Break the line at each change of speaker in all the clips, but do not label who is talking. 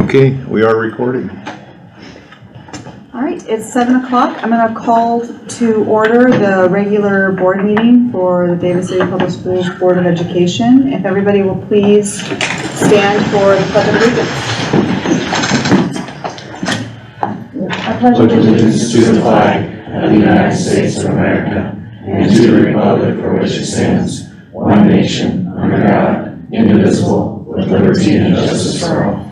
Okay, we are recording.
All right, it's 7 o'clock. I'm going to call to order the regular board meeting for the Davis City Public Schools Board of Education. If everybody will please stand for the Pledge of Allegiance. I pledge
allegiance to the flag of the United States of America and to the republic for which it stands, one nation, under God, indivisible, with liberty and justice for all.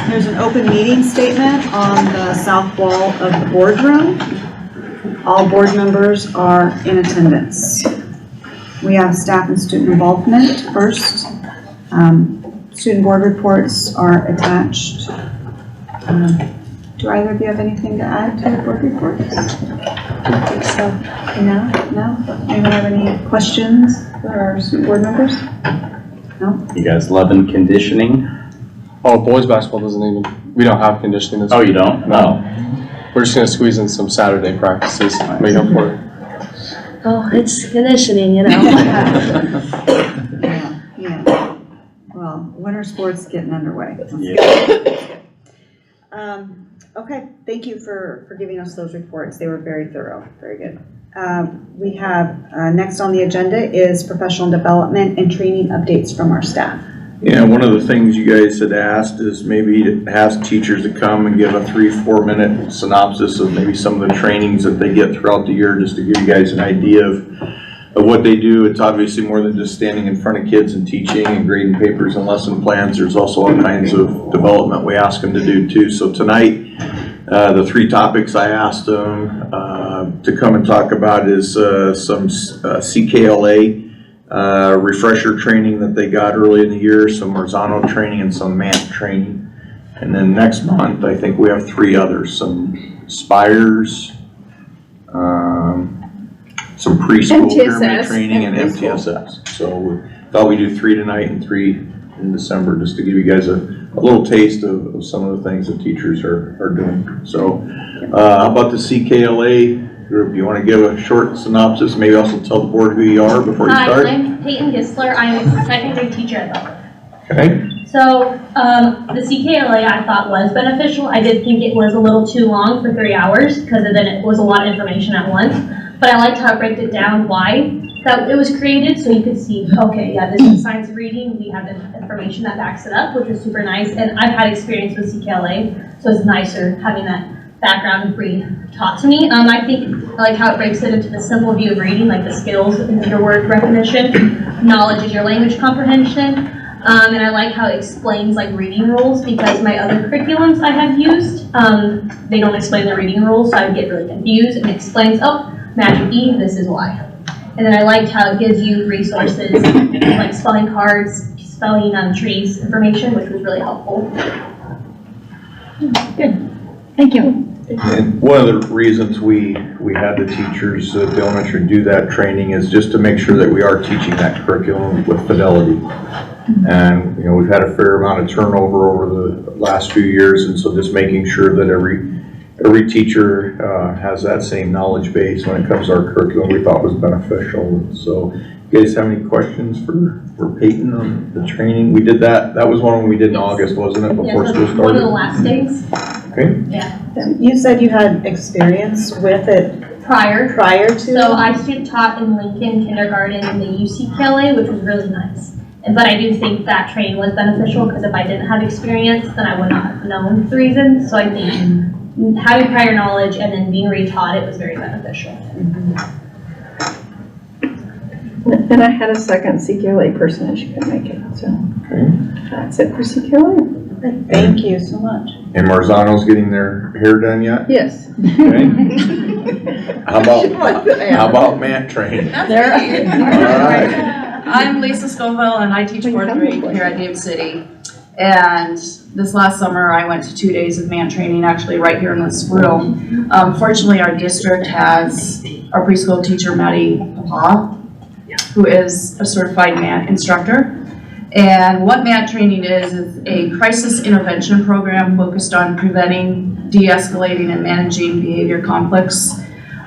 There's an open meeting statement on the south wall of the boardroom. All board members are in attendance. We have staff and student involvement first. Student board reports are attached. Do either of you have anything to add to the board reports? I think so. No? Anyone have any questions for our student board members? No?
You guys loving conditioning?
Oh, boys basketball doesn't even, we don't have conditioning this
Oh,
week.
you don't?
No. We're just gonna squeeze in some Saturday practices, make up for it.
Oh, it's conditioning, you know.
Yeah. Well, winter sports getting underway. Okay, thank you for giving us those reports. They were very thorough, very good. We have, next on the agenda is professional development and training updates from our staff.
Yeah, one of the things you guys had asked is maybe to ask teachers to come and give a 3-4 minute synopsis of maybe some of the trainings that they get throughout the year, just to give you guys an idea of what they do. It's obviously more than just standing in front of kids and teaching and grading papers and lesson plans. There's also all kinds of development we ask them to do too. So tonight, the 3 topics I asked them to come and talk about is some CKLA refresher training that they got early in the year, some Marzano training and some MANT training. And then next month, I think we have 3 others, some Spires, some preschool pyramid training, and MTSS. So we thought we'd do 3 tonight and 3 in December, just to give you guys a little taste of some of the things that teachers are doing. So how about the CKLA group? You want to give a short synopsis? Maybe also tell the board who you are before you start.
Hi, I'm Peyton Gisler. I'm a second grade teacher at Belleville.
Okay.
So the CKLA I thought was beneficial. I did think it was a little too long for 3 hours because then it was a lot of information at once. But I liked how it broke it down why that it was created, so you could see, okay, yeah, this is science of reading. We have the information that backs it up, which was super nice. And I've had experience with CKLA, so it's nicer having that background taught to me. I like how it breaks it into the simple view of reading, like the skills in your word recognition, knowledge is your language comprehension, and I like how it explains like reading rules, because my other curriculums I have used, they don't explain the reading rules, so I would get really confused, and it explains, oh, magic E, this is why. And then I liked how it gives you resources like spelling cards, spelling trees information, which was really helpful. Good, thank you.
And one of the reasons we had the teachers at the elementary do that training is just to make sure that we are teaching that curriculum with fidelity. And you know, we've had a fair amount of turnover over the last few years, and so just making sure that every teacher has that same knowledge base when it comes to our curriculum, we thought was beneficial. So you guys have any questions for Peyton on the training? We did that was one we did in August, wasn't it, before school started?
One of the last days.
Okay.
Yeah.
You said you had experience with it prior to?
So I taught in Lincoln kindergarten in the UCKLA, which was really nice. But I do think that training was beneficial, because if I didn't have experience, then I would not have known the reasons. So I think having prior knowledge and then being retaught it was very beneficial.
And I had a second CKLA person and she couldn't make it, so that's it for CKLA.
Thank you so much.
And Marzano's getting their hair done yet?
Yes.
Okay. How about MANT training? All right.
I'm Lisa Scoville and I teach 4th grade here at Davis City. And this last summer I went to 2 days of MANT training, actually right here in this room. Fortunately, our district has our preschool teacher, Maddie Papa, who is a certified MANT instructor. And what MANT training is a crisis intervention program focused on preventing, de-escalating, and managing behavior conflicts.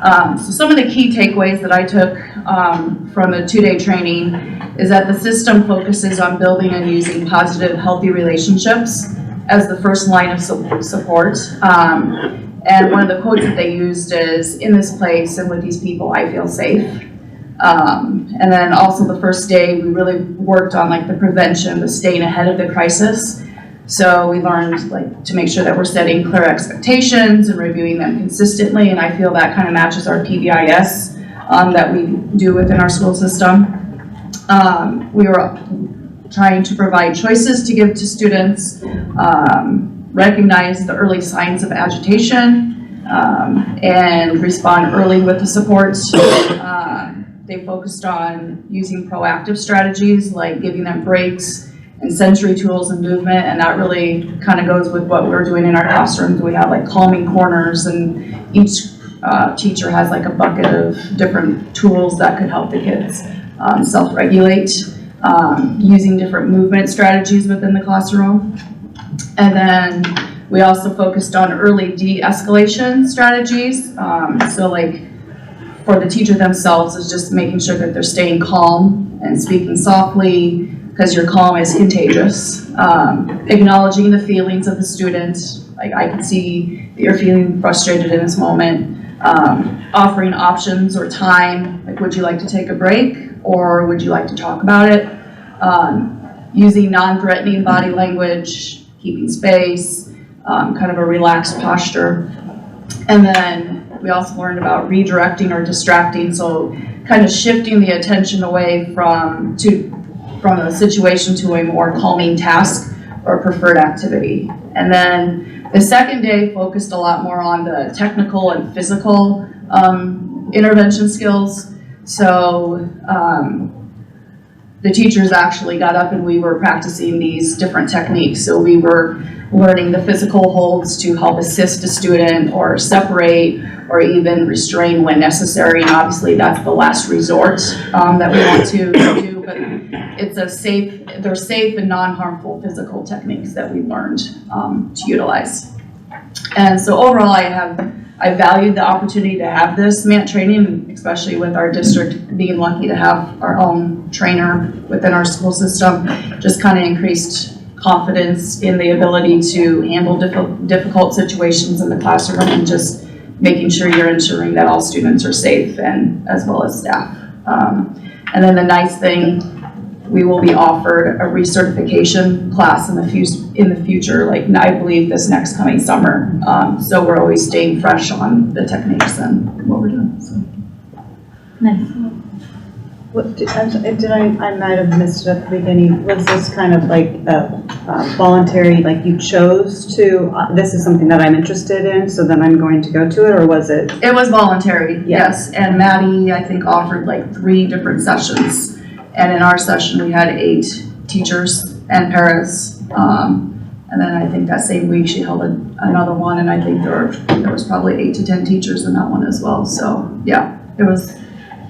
So some of the key takeaways that I took from the 2-day training is that the system focuses on building and using positive, healthy relationships as the first line of support. And one of the quotes that they used is, "In this place and with these people, I feel safe." And then also the first day, we really worked on like the prevention, the staying ahead of the crisis. So we learned like to make sure that we're setting clear expectations and reviewing them consistently. And I feel that kind of matches our PBIS that we do within our school system. We were trying to provide choices to give to students, recognize the early signs of agitation, and respond early with the support. They focused on using proactive strategies like giving them breaks and sensory tools and movement, and that really kind of goes with what we're doing in our classrooms. We have like calming corners, and each teacher has like a bucket of different tools that could help the kids self-regulate, using different movement strategies within the classroom. And then we also focused on early de-escalation strategies. So like for the teacher themselves is just making sure that they're staying calm and speaking softly, because your calm is contagious. Acknowledging the feelings of the student, like I can see that you're feeling frustrated in this moment. Offering options or time, like would you like to take a break or would you like to talk about it? Using non-threatening body language, keeping space, kind of a relaxed posture. And then we also learned about redirecting or distracting, so kind of shifting the attention away from a situation to a more calming task or preferred activity. And then the second day focused a lot more on the technical and physical intervention skills. So the teachers actually got up and we were practicing these different techniques. So we were learning the physical holds to help assist a student or separate or even restrain when necessary. And obviously that's the last resort that we want to do, but they're safe and non-harmful physical techniques that we learned to utilize. And so overall I valued the opportunity to have this MANT training, especially with our district being lucky to have our own trainer within our school system. Just kind of increased confidence in the ability to handle difficult situations in the classroom, and just making sure you're ensuring that all students are safe, and as well as staff. And then the nice thing, we will be offered a recertification class in the future, like I believe this next coming summer. So we're always staying fresh on the techniques and what we're doing. So.
Nice. What, I might have missed it at the beginning. Was this kind of like a voluntary, like you chose to, this is something that I'm interested in, so then I'm going to go to it, or was it?
It was voluntary, yes. And Maddie, I think, offered like 3 different sessions. And in our session, we had 8 teachers and paras. And then I think that same week she held another one, and I think there was probably 8 to 10 teachers in that one as well. So yeah, it was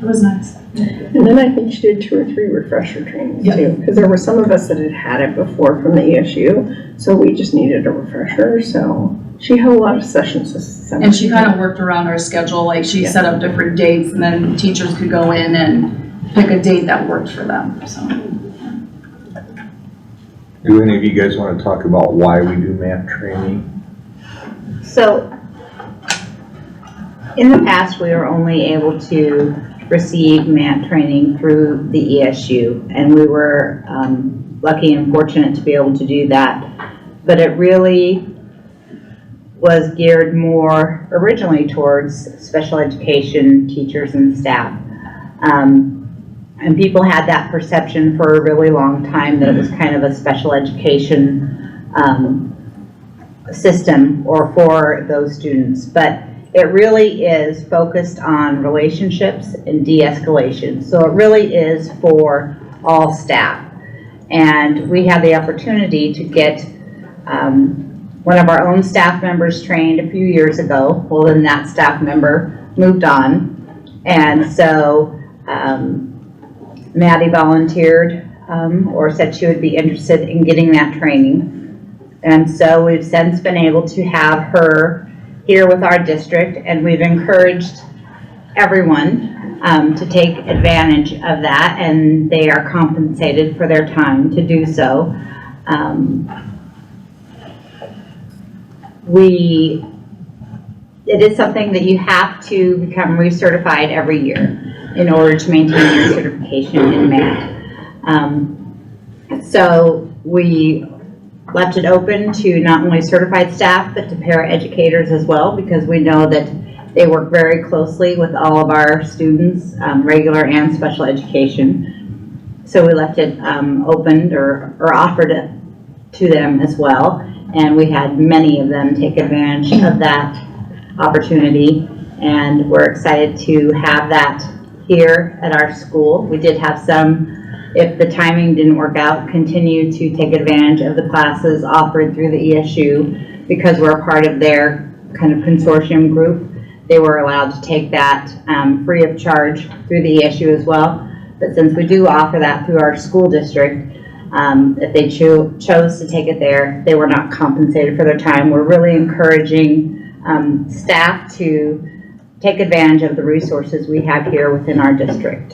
nice.
And then I think she did 2 or 3 refresher trainings too, because there were some of us that had it before from the ESU, so we just needed a refresher. So she held a lot of sessions this summer.
And she kind of worked around our schedule, like she set up different dates, and then teachers could go in and pick a date that worked for them. So.
Do any of you guys want to talk about why we do MANT training?
So, in the past, we were only able to receive MANT training through the ESU, and we were lucky and fortunate to be able to do that. But it really was geared more originally towards special education teachers and staff. And people had that perception for a really long time that it was kind of a special education system or for those students. But it really is focused on relationships and de-escalation. So it really is for all staff. And we had the opportunity to get one of our own staff members trained a few years ago. Well, then that staff member moved on. And so Maddie volunteered or said she would be interested in getting that training. And so we've since been able to have her here with our district, and we've encouraged everyone to take advantage of that, and they are compensated for their time to do so. It is something that you have to become recertified every year in order to maintain your certification in math. So we left it open to not only certified staff, but to paraeducators as well, because we know that they work very closely with all of our students, regular and special education. So we left it opened or offered it to them as well. And we had many of them take advantage of that opportunity. And we're excited to have that here at our school. We did have some, if the timing didn't work out, continue to take advantage of the classes offered through the ESU because we're a part of their kind of consortium group. They were allowed to take that free of charge through the ESU as well. But since we do offer that through our school district, if they chose to take it there, they were not compensated for their time. We're really encouraging staff to take advantage of the resources we have here within our district.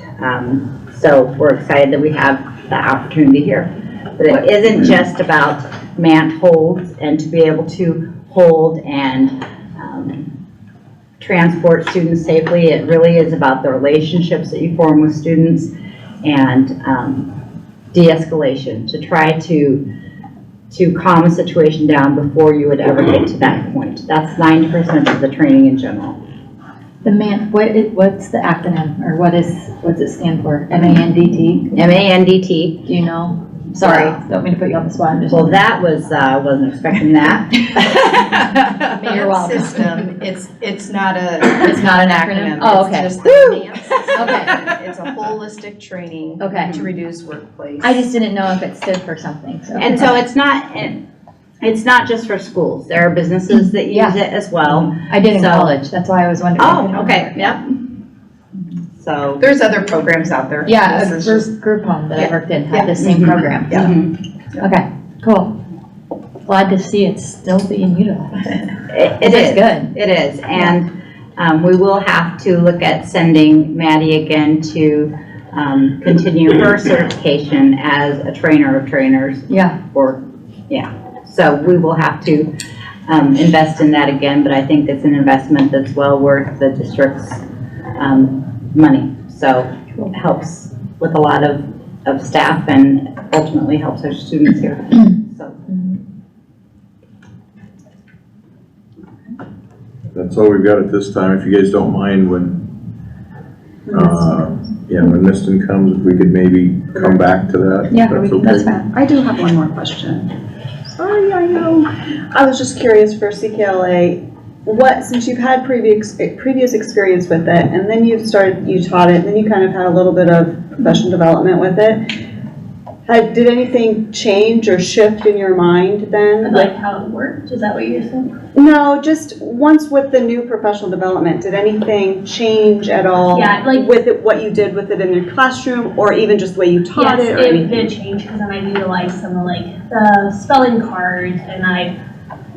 So we're excited that we have that opportunity here. But it isn't just about manned holds and to be able to hold and transport students safely. It really is about the relationships that you form with students and de-escalation to try to calm a situation down before you would ever get to that point. That's 90% of the training in general.
The what's the acronym, or what's it stand for? MANDT?
MANDT.
Do you know? Sorry, don't mean to put you on the spot.
Well, that was, wasn't expecting that.
You're welcome.
System, it's not an
acronym? Oh, okay.
It's just the MAN system.
Okay.
It's a holistic training
Okay.
to reduce workplace.
I just didn't know if it stood for something, so.
And so it's not just for schools. There are businesses that use it as well.
I did in
So-
college, that's why I was wondering.
Oh, okay, yep. So.
There's other programs out there.
Yeah,
This
a
is just-
group home that I
Yeah.
worked in had the same
Mhm.
program.
Yeah.
Mhm.
Okay, cool. Glad to see it's still being utilized.
It
That's
is.
good.
It is, and we will have to look at sending Maddie again to continue her certification as a trainer of trainers.
Yeah.
So we will have to invest in that again, but I think it's an investment that's well worth the district's money. So it helps with a lot of staff and ultimately helps our students here. So.
That's all we've got at this time. If you guys don't mind, when Miston comes, if we could maybe come back to that.
Yeah,
if
that's
okay.
fine.
I do have one more question. Sorry, I know. I was just curious for CKLA, since you've had previous experience with it, and then you taught it, and then you kind of had a little bit of professional development with it. Did anything change or shift in your mind then?
Like how it worked, is that what you're saying?
No, just once with the new professional development, did anything change at all?
Yeah, like-
with it, what you did with it in your classroom, or even just the way you taught
Yes,
it, or
it
anything?
did change because then I utilized some of like the spelling cards and I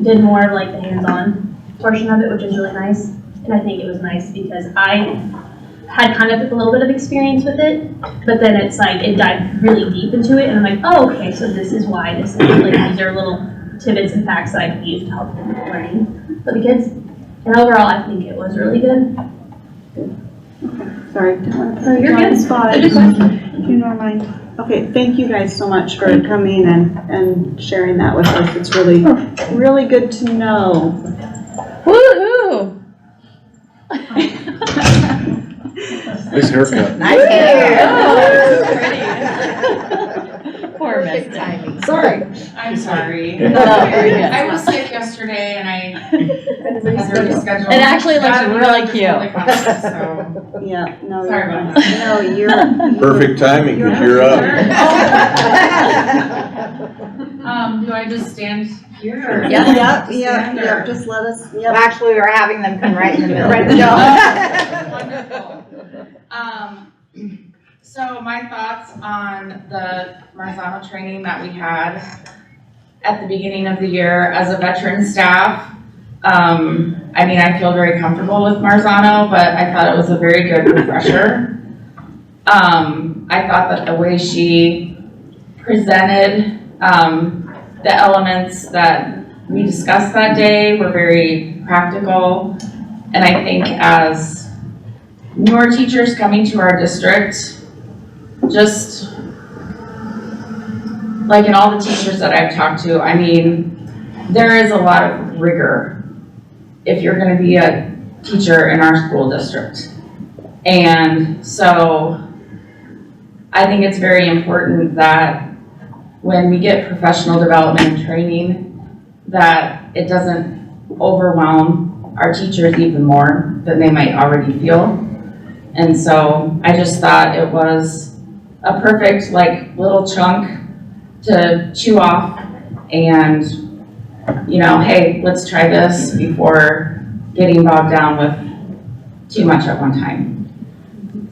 did more of like the hands-on portion of it, which is really nice. And I think it was nice because I had kind of a little bit of experience with it, but then it's like it dived really deep into it and I'm like, oh, okay, so this is why this is like these are little tidbits and facts that I can use to help with learning for the kids. And overall, I think it was really good.
Sorry, didn't want to put you
You're
on the
good.
spot.
Good question.
If you don't mind. Okay, thank you guys so much for coming and sharing that with us. It's really, really good to know.
Woohoo!
Nice haircut.
Nice
Poor
Perfect
Misty.
timing.
Sorry.
I'm sorry.
No, very good.
I was sick yesterday and I had to reschedule.
It actually looks
Got
really
this
cute.
really fast, so.
Yeah, no,
Sorry
you're
about
fine. No, you're.
Perfect timing, because you're up.
Do I just stand here or?
Yep,
Just stand or-
just let us,
Well, actually, we were having them come right in the middle.
Right in the
Wonderful. So my thoughts on the Marzano training that we had at the beginning of the year as a veteran staff, I mean, I feel very comfortable with Marzano, but I thought it was a very good refresher. I thought that the way she presented, the elements that we discussed that day were very practical. And I think as newer teachers coming to our district, just like in all the teachers that I've talked to, I mean, there is a lot of rigor if you're gonna be a teacher in our school district. And so I think it's very important that when we get professional development and training, that it doesn't overwhelm our teachers even more than they might already feel. And so I just thought it was a perfect like little chunk to chew off and, you know, hey, let's try this before getting bogged down with too much at one time.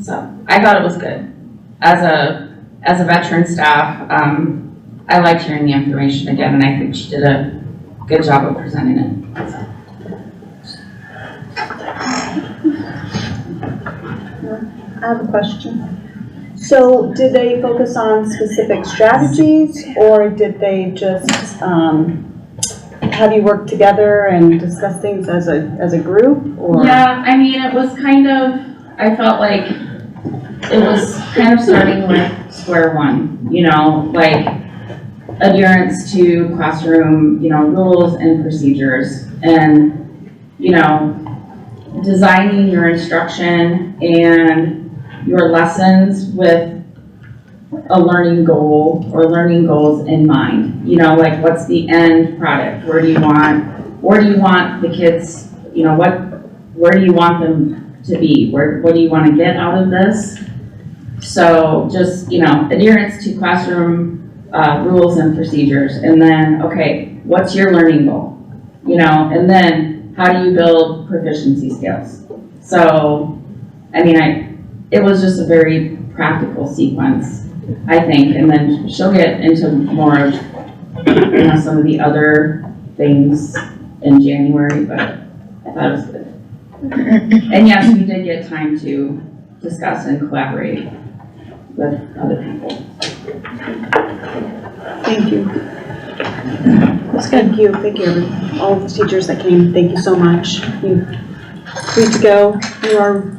So I thought it was good. As a veteran staff, I liked hearing the information again, and I think she did a good job of presenting it.
I have a question. So did they focus on specific strategies, or did they just have you work together and discuss things as a group, or?
Yeah, I mean, it was kind of, I felt like it was kind of starting with square one, you know, like adherence to classroom, you know, rules and procedures, and, you know, designing your instruction and your lessons with a learning goal or learning goals in mind. You know, like what's the end product? Where do you want the kids, you know, where do you want them to be? What do you want to get out of this? So just, you know, adherence to classroom rules and procedures. And then, okay, what's your learning goal? You know, and then how do you build proficiency skills? So, I mean, it was just a very practical sequence, I think. And then she'll get into more of, you know, some of the other things in January, but I thought it was good. And yes, we did get time to discuss and collaborate with other people.
Thank you. Thank you, everyone. All of the teachers that came, thank you so much. You're free to go. You are,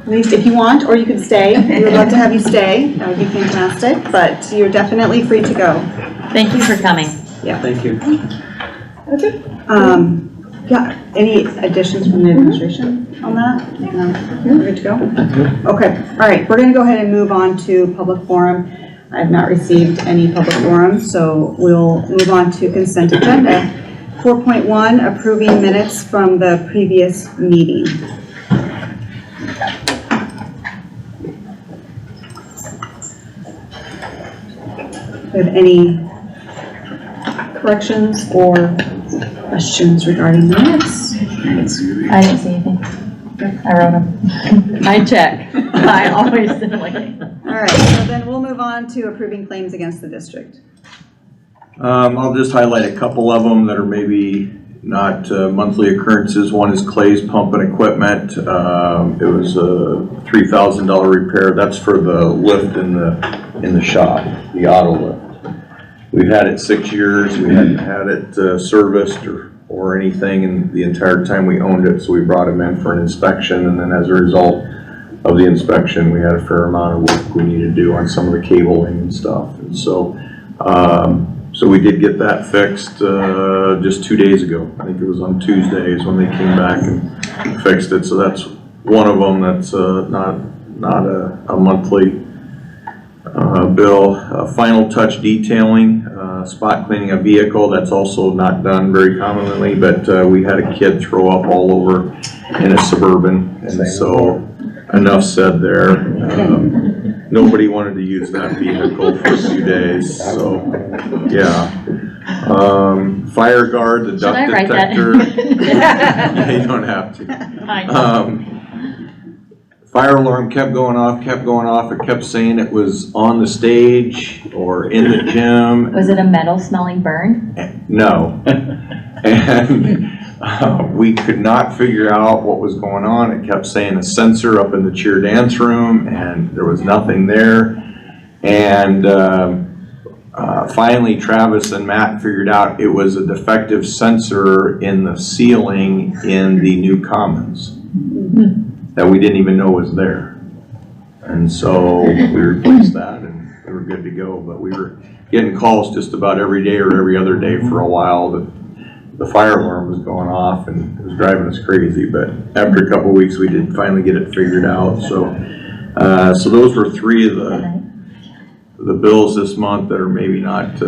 if you want, or you can stay. We would love to have you stay. That would be fantastic, but you're definitely free to go.
Thank you for coming.
Yeah.
Thank you.
Okay.
Yeah, any additions from the administration on that? No, you're good to go? Okay, all right, we're gonna go ahead and move on to public forum. I've not received any public forum, so we'll move on to consent agenda. 4.1, approving minutes from the previous meeting. Do you have any corrections or questions regarding minutes?
I didn't see anything. I wrote them. I check. I always look.
All right, so then we'll move on to approving claims against the district.
I'll just highlight a couple of them that are maybe not monthly occurrences. One is Clay's Pump and Equipment. It was a $3,000 repair. That's for the lift in the shop, the auto lift. We've had it 6 years. We hadn't had it serviced or anything in the entire time we owned it, so we brought him in for an inspection, and then as a result of the inspection, we had a fair amount of work we needed to do on some of the cabling and stuff. And so so we did get that fixed just 2 days ago. I think it was on Tuesdays when they came back and fixed it. So that's one of them that's not a monthly bill. Final touch detailing, spot cleaning a vehicle, that's also not done very commonly, but we had a kid throw up all over in a Suburban, and so enough said there. Nobody wanted to use that vehicle for a few days, so yeah. Fire guard, the duct
I write that?
detector. Yeah, you don't have to. Fire alarm kept going off. It kept saying it was on the stage or in the gym.
Was it a metal smelling burn?
No. And We could not figure out what was going on. It kept saying a sensor up in the cheer dance room, and there was nothing there. And finally, Travis and Matt figured out it was a defective sensor in the ceiling in the new commons that we didn't even know was there. And so we replaced that, and we were good to go. But we were getting calls just about every day or every other day for a while that the fire alarm was going off, and it was driving us crazy. But after a couple of weeks, we did finally get it figured out. So those were three of the bills this month that are maybe not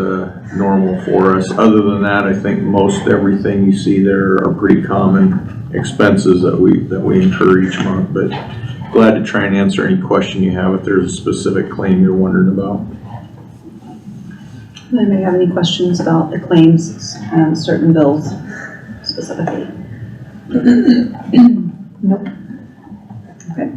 normal for us. Other than that, I think most everything you see there are pretty common expenses that we incur each month. But glad to try and answer any question you have if there's a specific claim you're wondering about.
Anybody have any questions about the claims and certain bills specifically?
Nope.
Okay.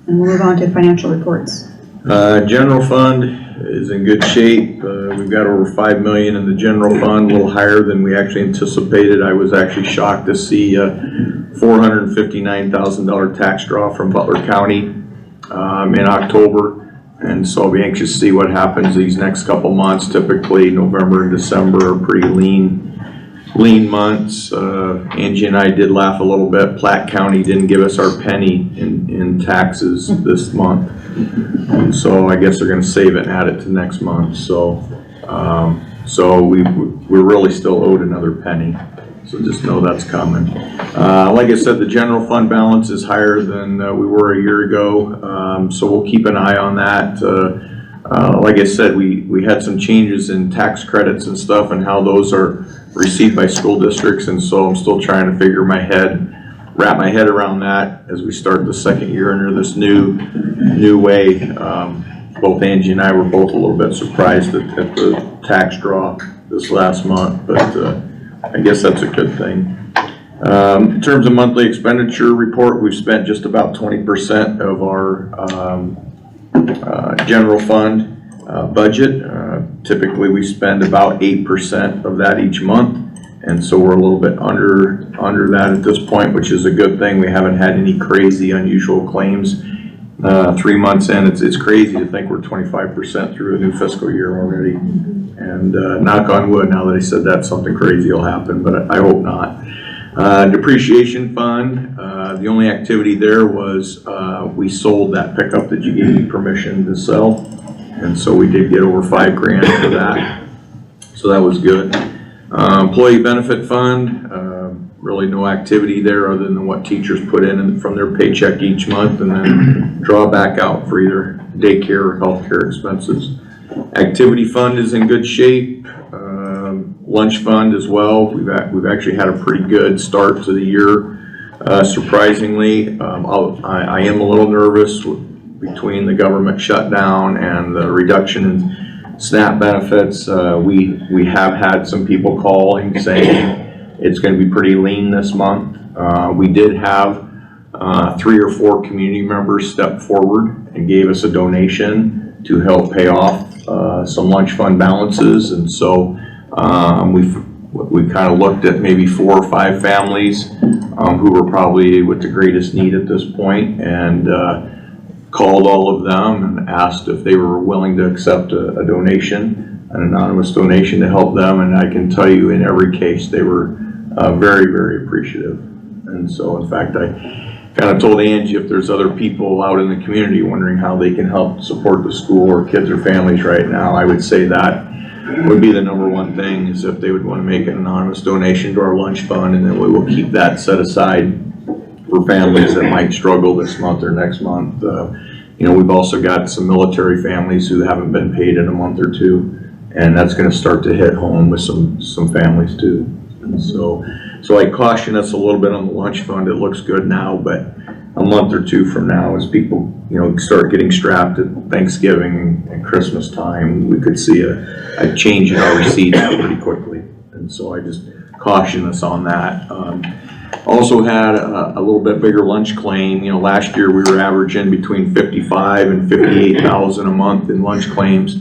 And we'll move on to financial reports.
General fund is in good shape. We've got over 5 million in the general fund, a little higher than we actually anticipated. I was actually shocked to see a $459,000 tax draw from Butler County in October. And so I'll be anxious to see what happens these next couple months. Typically November and December are pretty lean months. Angie and I did laugh a little bit. Platte County didn't give us our penny in taxes this month. And so I guess they're gonna save it and add it to next month. So we're really still owed another penny. So just know that's coming. Like I said, the general fund balance is higher than we were a year ago. So we'll keep an eye on that. Like I said, we had some changes in tax credits and stuff and how those are received by school districts. And so I'm still trying to wrap my head around that as we start the second year under this new way. Both Angie and I were both a little bit surprised at the tax draw this last month, but I guess that's a good thing. In terms of monthly expenditure report, we've spent just about 20% of our general fund budget. Typically we spend about 8% of that each month. And so we're a little bit under that at this point, which is a good thing. We haven't had any crazy unusual claims. 3 months in, it's crazy to think we're 25% through a new fiscal year already. And knock on wood, now that I said that, something crazy will happen, but I hope not. Depreciation fund, the only activity there was we sold that pickup that you gave me permission to sell. And so we did get over $5 grand for that. So that was good. Employee benefit fund, really no activity there other than what teachers put in from their paycheck each month and then draw back out for either daycare or healthcare expenses. Activity fund is in good shape. Lunch fund as well. We've actually had a pretty good start to the year. Surprisingly, I am a little nervous between the government shutdown and the reduction in SNAP benefits. We have had some people calling saying it's going to be pretty lean this month. We did have 3 or 4 community members step forward and gave us a donation to help pay off some lunch fund balances, and so we kind of looked at maybe 4 or 5 families who were probably with the greatest need at this point, and called all of them and asked if they were willing to accept a donation, an anonymous donation to help them. And I can tell you in every case they were very, very appreciative. And so in fact I kind of told Angie if there's other people out in the community wondering how they can help support the school or kids or families right now, I would say that would be the #1 thing, is if they would want to make an anonymous donation to our lunch fund, and then we will keep that set aside for families that might struggle this month or next month. You know, we've also got some military families who haven't been paid in a month or 2, and that's going to start to hit home with some families too. And so I caution us a little bit on the lunch fund. It looks good now, but a month or 2 from now, as people, you know, start getting strapped at Thanksgiving and Christmas time, we could see a change in our receipts pretty quickly. And so I just caution us on that. Also had a little bit bigger lunch claim. You know, last year we were averaging between 55 and 58,000 a month in lunch claims,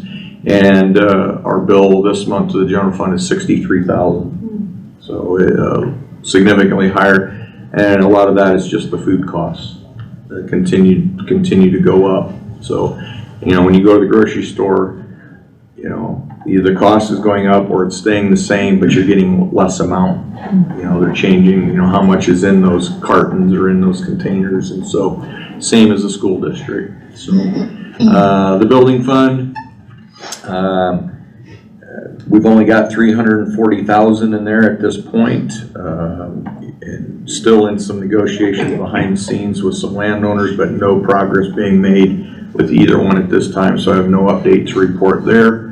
and our bill this month to the general fund is 63,000. So significantly higher. And a lot of that is just the food costs that continue to go up. So, when you go to the grocery store, either the cost is going up or it's staying the same, but you're getting less amount. They're changing, how much is in those cartons or in those containers. And so, same as the school district. So, the building fund, we've only got 340,000 in there at this point. And still in some negotiations behind the scenes with some landowners, but no progress being made with either one at this time. So I have no update to report there.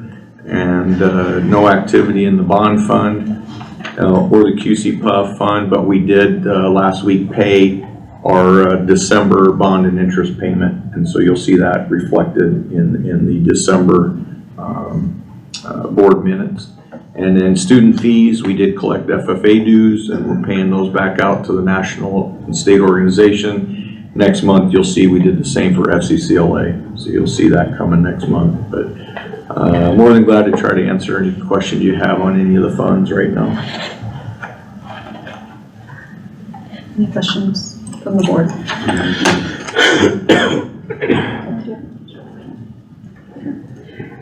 And no activity in the bond fund or the QC Puff fund, but we did last week pay our December bond and interest payment, and so you'll see that reflected in the December board minutes. And then student fees, we did collect FFA dues, and we're paying those back out to the national and state organization. Next month, you'll see we did the same for FCCLA, so you'll see that coming next month. But more than glad to try to answer any questions you have on any of the funds right now.
Any questions from the board?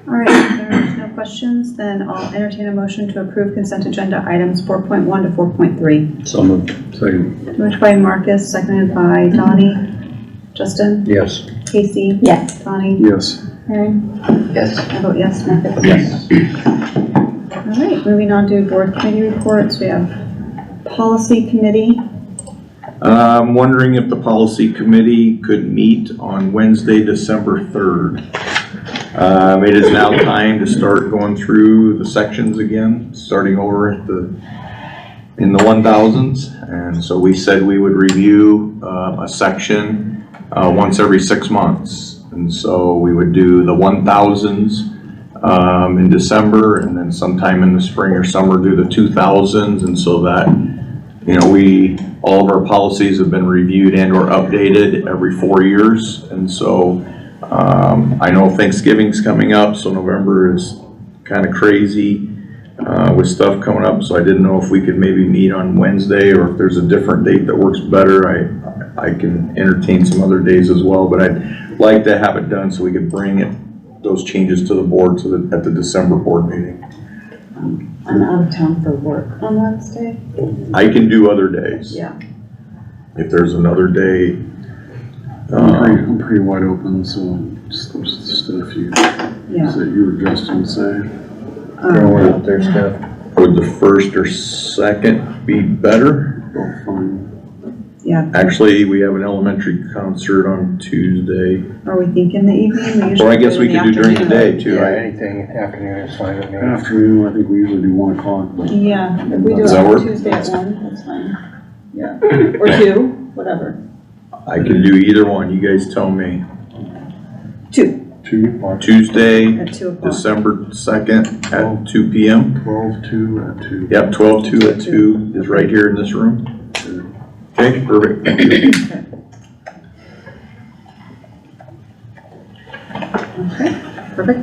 All right, if there's no questions, then I'll entertain a motion to approve consent agenda items 4.1 to 4.3.
So moved. Second.
Moved by Marcus, seconded by Donnie. Justin?
Yes.
Casey?
Yes.
Donnie?
Yes.
Aaron?
Yes.
I vote yes, Marcus?
Yes.
All right, moving on to board committee reports, we have policy committee.
I'm wondering if the policy committee could meet on Wednesday, December 3rd. It is now time to start going through the sections again, starting over at in the 1000s. And so we said we would review a section once every 6 months. And so we would do the 1000s in December, and then sometime in the spring or summer do the 2000s. And so that, all of our policies have been reviewed and or updated every 4 years. And so I know Thanksgiving's coming up, so November is kind of crazy with stuff coming up. So I didn't know if we could maybe meet on Wednesday, or if there's a different date that works better. I can entertain some other days as well, but I'd like to have it done so we could bring those changes to the board at the December board meeting.
I'm out of town for work on Wednesday.
I can do other days.
Yeah.
If there's another day.
I'm pretty wide open, so just those stuff you
Yeah.
you or Justin say.
Out there, Steph. Would the first or second be better?
Both fine.
Yeah.
Actually, we have an elementary concert on Tuesday.
Are we thinking the evening? We usually
Or I guess we
in
could do during the
afternoon.
day too.
anything afternoon is fine with me. Afternoon, I think we usually do 1 o'clock, but.
Yeah, if we do
Does
it
that
on
work?
Tuesday at 1, that's fine. Yeah, or 2, whatever.
I can do either one. You guys tell me.
2
Tuesday,
at 2 o'clock.
December 2nd at 2 p.m.
12-2 at 2.
Yep, 12-2 at 2 is right here in this room. Okay, perfect. Thank you.
Okay, perfect.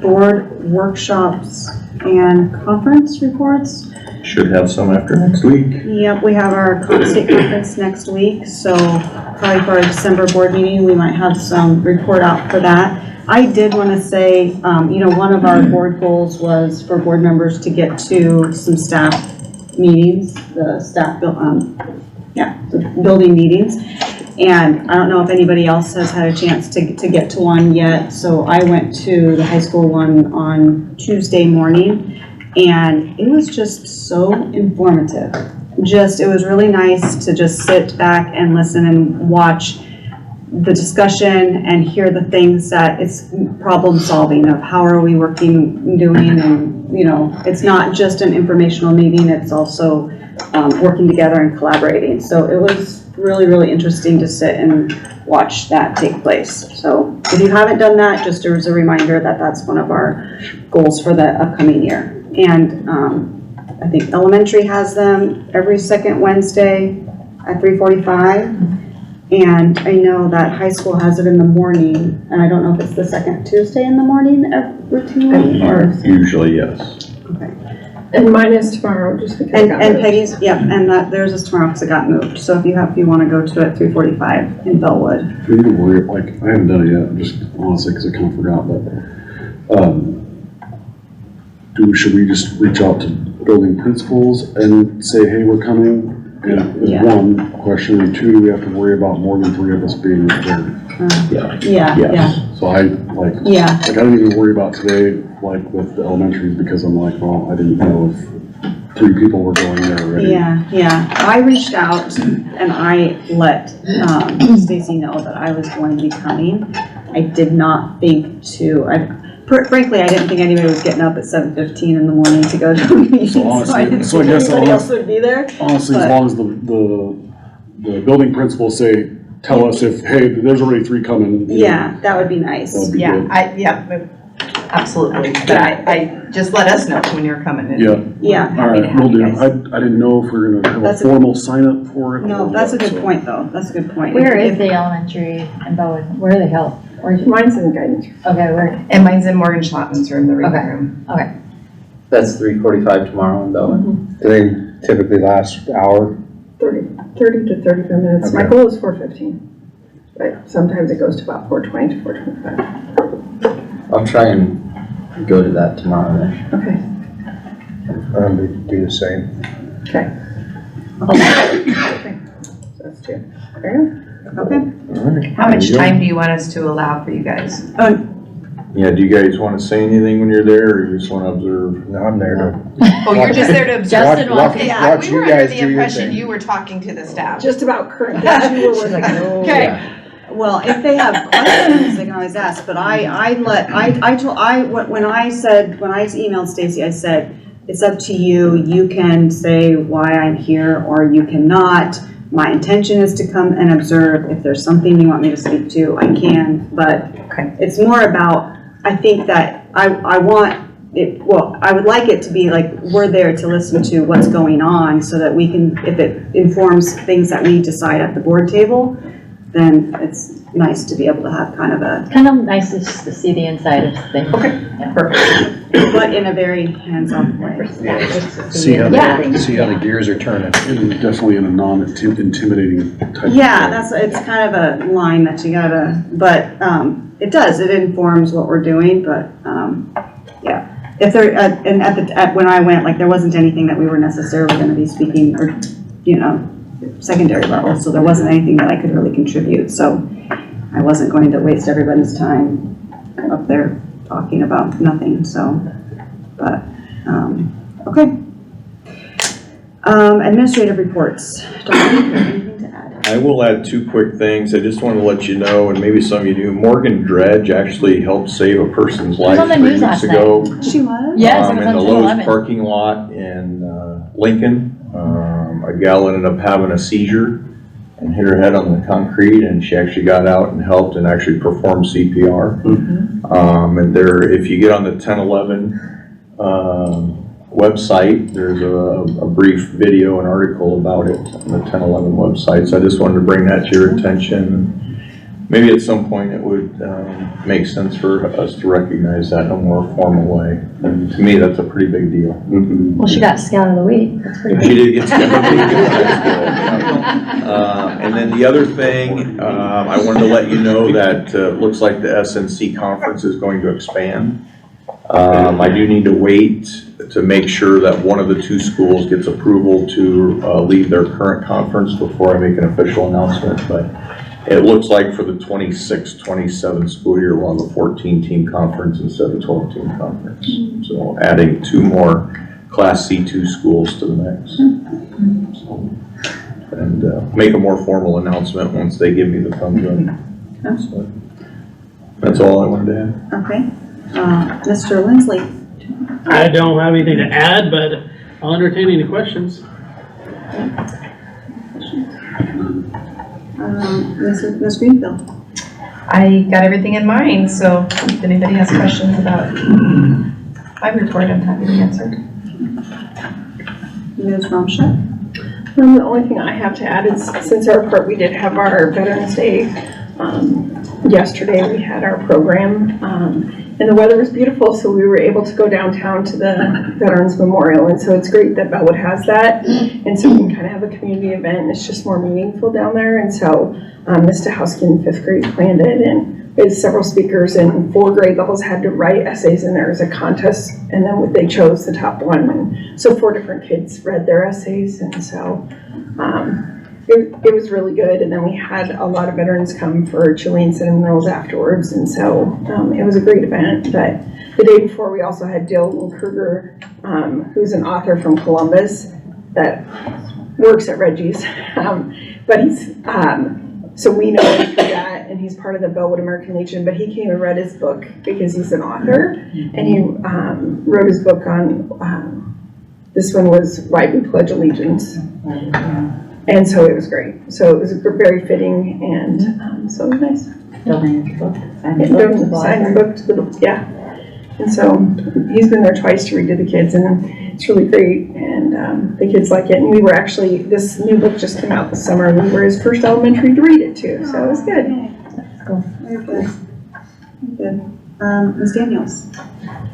Board workshops and conference reports.
Should have some after next week.
Yep, we have our state conference next week, so probably for our December board meeting, we might have some report out for that. I did want to say, one of our board goals was for board members to get to some staff meetings, the staff, the building meetings. And I don't know if anybody else has had a chance to get to one yet, so I went to the high school one on Tuesday morning. And it was just so informative. It was really nice to just sit back and listen and watch the discussion and hear the things that it's problem solving of how are we doing, and it's not just an informational meeting, it's also working together and collaborating. So it was really, really interesting to sit and watch that take place. So if you haven't done that, just as a reminder that that's one of our goals for the upcoming year. And I think elementary has them every second Wednesday at 3:45. And I know that high school has it in the morning, and I don't know if it's the second Tuesday in the morning routinely or.
Usually, yes.
Okay.
And mine is tomorrow, just because. I
And,
got
and
moved.
Peggy's, yeah, and that, theirs is tomorrow because it got moved. So if you wanna go to it, 3:45 in Bellwood.
We need to worry, like, I haven't done it yet, just honestly, because I kind of forgot, but, should we just reach out to building principals and say, hey, we're coming? And is
Yeah.
one question, and two, we have to worry about more than 3 of us being there.
Yeah.
So I, like,
Yeah,
I didn't even worry about today, like, with the elementaries, because I'm like, well, I didn't know if 3 people were going there already.
yeah. I reached out and I let, Stacy know that I was going to be coming. I did not think frankly, I didn't think anybody was getting up at 7:15 in the morning to go to a meeting.
So honestly,
I didn't
so I
think
guess
anybody else would be there.
Honestly, as
But-
long as the building principals say, tell us if, hey, there's already 3 coming. you know,
Yeah, that would be nice.
That'd be
Yeah,
good.
absolutely. But I just let us know when you're coming in.
Yeah,
Yeah.
all right, we'll do. I didn't know if we were gonna have a
That's a-
formal sign up for it.
No,
or
that's a
what,
good
so.
point though. That's a good point.
Where
If-
is the elementary in Bowen? Where are they held? Or, okay,
Mine's in guidance.
where?
And mine's in Morgan Schlottman's room, the reading
Okay.
room.
That's 3:45 tomorrow in Bellwood.
Do they typically last hour?
30 to 35 minutes. My
Okay.
goal is 4:15. But sometimes it goes to about 4:20 to 4:25.
I'll try and go to that tomorrow then.
Okay.
Do the same.
Okay. Okay. So that's 2. There.
Okay.
How much time do you want us to allow for you guys?
Yeah, do you guys wanna say anything when you're there, or you just wanna observe?
No, I'm there to.
Oh, you're just there to observe?
Justin wants to.
Yeah,
watch
we were
you
under
guys
the
do your
impression
thing.
you were talking to the staff.
Just about current things you were working on.
Okay.
Well, if they have questions, they can always ask, but when I emailed Stacy, I said, it's up to you, you can say why I'm here, or you cannot. My intention is to come and observe. If there's something you want me to speak to, I can, but
Okay.
it's more about, I think that I want it, well, I would like it to be like, we're there to listen to what's going on so that we can, if it informs things that we decide at the board table, then it's nice to be able to have kind of a,
Kind of nice just to see the inside of things.
Okay, perfect.
but in a very hands-on way.
See how
Yeah.
the gears are turning.
And definitely in a non-intimidating type of
Yeah,
way.
it's kind of a line that you gotta, but, it informs what we're doing, but, yeah. If there, and when I went, like, there wasn't anything that we were necessarily gonna be speaking, or, secondary level, so there wasn't anything that I could really contribute, so I wasn't going to waste everybody's time up there talking about nothing, so, but, okay. Administrative reports. Don, anything to add?
I will add 2 quick things. I just wanted to let you know, and maybe some of you knew, Morgan Dredge actually helped save a person's
was
life
on the
3
news
weeks
last
ago.
She was?
Yes, it was
In
on
the
10,
Lowe's
11.
parking lot in Lincoln. A gal ended up having a seizure and hit her head on the concrete, and she actually got out and helped and actually performed CPR. And if you get on the 1011 website, there's a brief video and article about it on the 1011 website. So I just wanted to bring that to your attention. Maybe at some point it would make sense for us to recognize that in a more formal way. And to me, that's a pretty big deal.
Well, she got Scout of the Week. That's pretty
She
good.
did get scheduled. And then the other thing, I wanted to let you know that it looks like the SNC conference is going to expand. I do need to wait to make sure that one of the 2 schools gets approval to leave their current conference before I make an official announcement. But it looks like for the 26-27 school year, we'll have a 14-team conference instead of a 12-team conference. So adding 2 more Class C2 schools to the mix. And make a more formal announcement once they give me the thumbs up. So, that's all I wanted to add.
Okay. Mr. Lindsley.
I don't have anything to add, but I'll entertain any questions.
Ms. Greenfield.
I got everything in mind, so if anybody has questions about my report, I'm happy to answer.
Ms. Romsha.
The only thing I have to add is, since we did have our Veterans Day, yesterday we had our program, And the weather was beautiful, so we were able to go downtown to the Veterans Memorial. And so it's great that Bellwood has that. And so we can kind of have a community event, and it's just more meaningful down there. And so Ms. Stahowski in 5th grade planned it, and we had several speakers, and 4 grade levels had to write essays, and there was a contest, and then they chose the top one. And so 4 different kids read their essays, and so it was really good. And then we had a lot of veterans come for chili and cinnamon rolls afterwards, and so it was a great event. But the day before, we also had Dylan Kruger, who's an author from Columbus that works at Reggie's, but he's so we know him through that, and he's part of the Bellwood American Legion. But he came and read his book because he's an author, and he wrote his book on this one was Why We Pledge Allegiance. And so it was great. So it was very fitting, and so it was nice.
Donated the book.
Signed the book to the, yeah. And so he's been there twice to read to the kids, and it's really great, and the kids like it. And we were actually, this new book just came out this summer, and we were his first elementary to read it too, so it was good.
That's cool. Very good. Good. Ms. Daniels.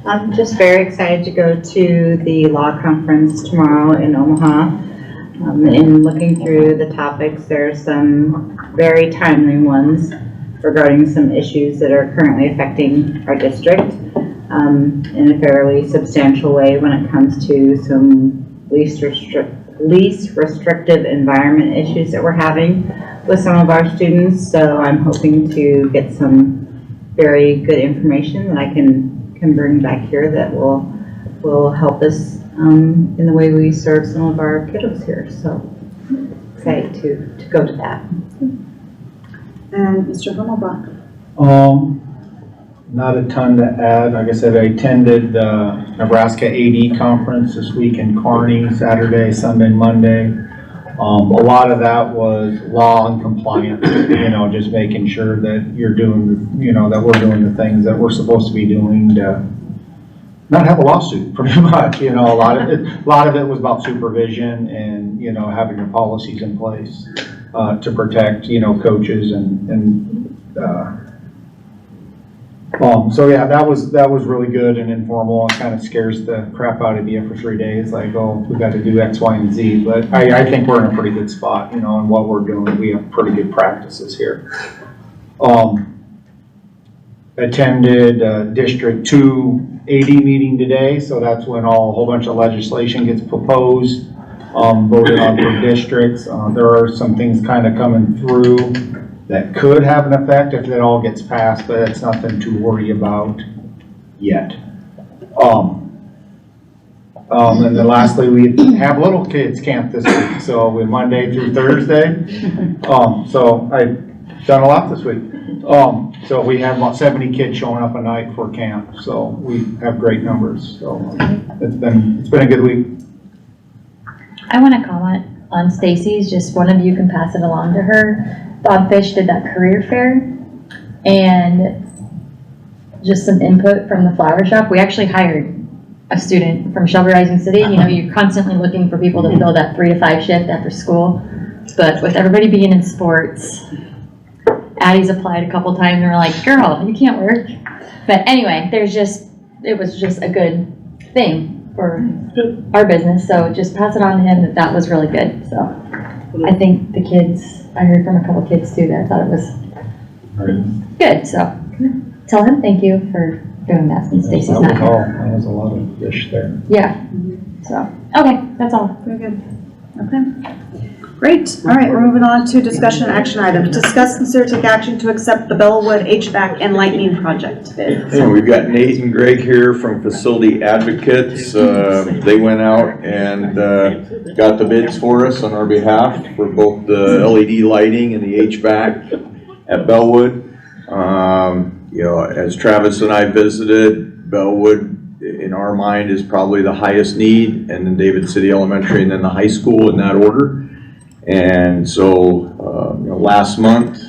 I'm just very excited to go to the law conference tomorrow in Omaha. In looking through the topics, there's some very timely ones regarding some issues that are currently affecting our district in a fairly substantial way when it comes to some least restrictive environment issues that we're having with some of our students. So I'm hoping to get some very good information that I can bring back here that will help us in the way we serve some of our kiddos here. So excited to go to that.
And Mr. Hummelbach.
Not a ton to add. Like I said, I attended the Nebraska AD conference this week in Kearney, Saturday, Sunday, Monday. A lot of that was law and compliance, just making sure that you're doing, that we're doing the things that we're supposed to be doing to not have a lawsuit, pretty much. A lot of it was about supervision and, having the policies in place to protect, coaches so yeah, that was really good and informal. It kind of scares the crap out of you for 3 days, like, oh, we got to do X, Y, and Z. But I think we're in a pretty good spot, in what we're doing. We have pretty good practices here. Attended District 2 AD meeting today, so that's when a whole bunch of legislation gets proposed, voted on for districts. There are some things kind of coming through that could have an effect if it all gets passed, but it's nothing to worry about yet. And then lastly, we have little kids camp this week, so we're Monday through Thursday. So I've done a lot this week. So we have about 70 kids showing up a night for camp, so we have great numbers. So it's been a good week.
I want to comment on Stacy's, just one of you can pass it along to her. Bob Fish did that career fair, and just some input from the flower shop. We actually hired a student from Shelby Rising City. You're constantly looking for people to fill that 3 to 5 shift after school, but with everybody being in sports, Addie's applied a couple times and we're like, girl, you can't work. But anyway, it was just a good thing for our business, so just pass it on to him that was really good. So I think the kids, I heard from a couple kids too that I thought it was good, so tell him thank you for doing that since Stacy's not here.
That was a lot of fish there.
Yeah, so, okay, that's all.
Very good. Okay. Great. All right, we're moving on to discussion and action items. Discuss, consider, take action to accept the Bellwood HVAC and Lightning Project bids.
Hey, we've got Nate and Greg here from Facility Advocates. They went out and got the bids for us on our behalf for both the LED lighting and the HVAC at Bellwood. As Travis and I visited, Bellwood, in our mind, is probably the highest need, and then David City Elementary, and then the high school in that order. And so, last month,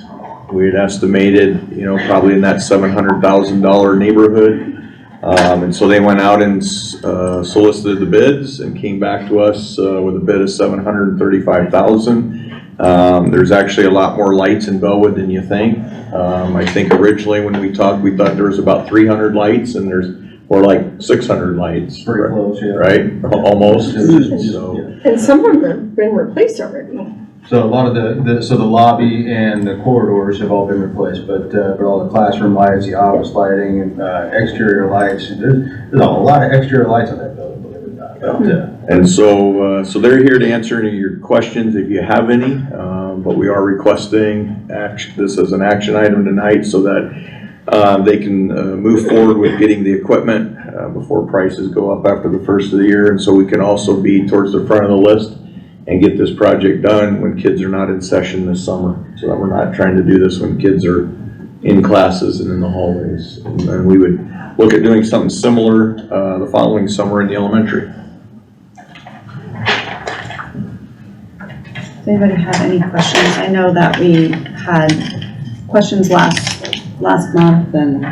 we had estimated, probably in that $700,000 neighborhood. And so they went out and solicited the bids and came back to us with a bid of $735,000. There's actually a lot more lights in Bellwood than you think. I think originally when we talked, we thought there was about 300 lights, and there's more like 600 lights.
Pretty close, yeah.
Right? Almost. So,
And some of them have been replaced already.
So a lot of the lobby and the corridors have all been replaced, but all the classroom lights, the office lighting, and exterior lights, there's a lot of exterior lights on that building, believe it or not.
and so they're here to answer any of your questions if you have any, but we are requesting this as an action item tonight so that they can move forward with getting the equipment before prices go up after the first of the year, and so we can also be towards the front of the list and get this project done when kids are not in session this summer, so that we're not trying to do this when kids are in classes and in the hallways. And we would look at doing something similar the following summer in the elementary.
Does anybody have any questions? I know that we had questions last month, and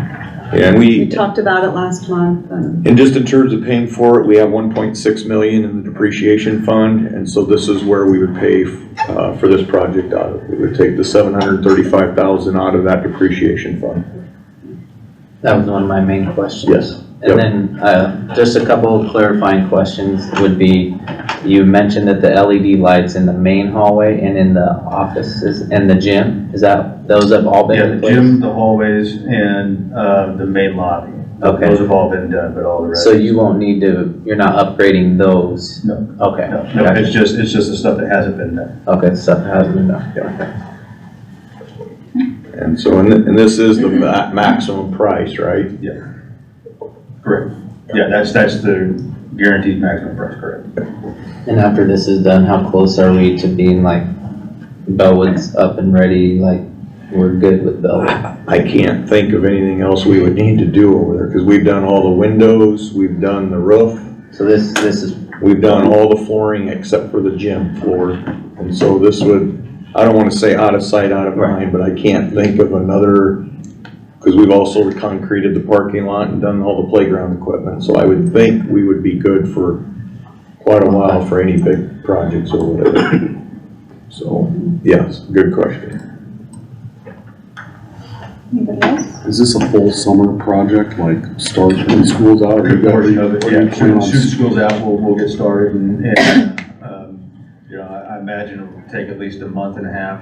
And
we talked about it last month,
and just in terms of paying for it, we have 1.6 million in the depreciation fund, and so this is where we would pay for this project out of. We would take the 735,000 out of that depreciation fund.
That was one of my main questions.
Yes.
And then, just a couple of clarifying questions would be, you mentioned that the LED lights in the main hallway and in the offices and the gym, those have all been
Yeah, the
replaced?
gym, the hallways, and the main lobby.
Okay.
Those have all been done, but all the rest.
So you won't need to, you're not upgrading those?
No.
Okay.
No, it's just the stuff that hasn't been done.
Okay, stuff that hasn't been done.
Yeah. And so, and this is the maximum price, right?
Yeah. Correct. Yeah, that's the guaranteed maximum price, correct.
And after this is done, how close are we to being like, Bellwood's up and ready, like, we're good with Bellwood?
I can't think of anything else we would need to do over there, because we've done all the windows, we've done the roof.
So this is.
We've done all the flooring except for the gym floor, and so this would, I don't want to say out of sight, out of mind, but I can't think of another, because we've also concreted the parking lot and done all the playground equipment, so I would think we would be good for quite a while for any big projects or whatever. So, yes, good question.
anybody else?
Is this a full summer project, like start when school's out? Or you got-
Portion of it,
or you
yeah,
plan on-
soon as school's out, we'll get started, and you know, I imagine it'll take at least a month and a half,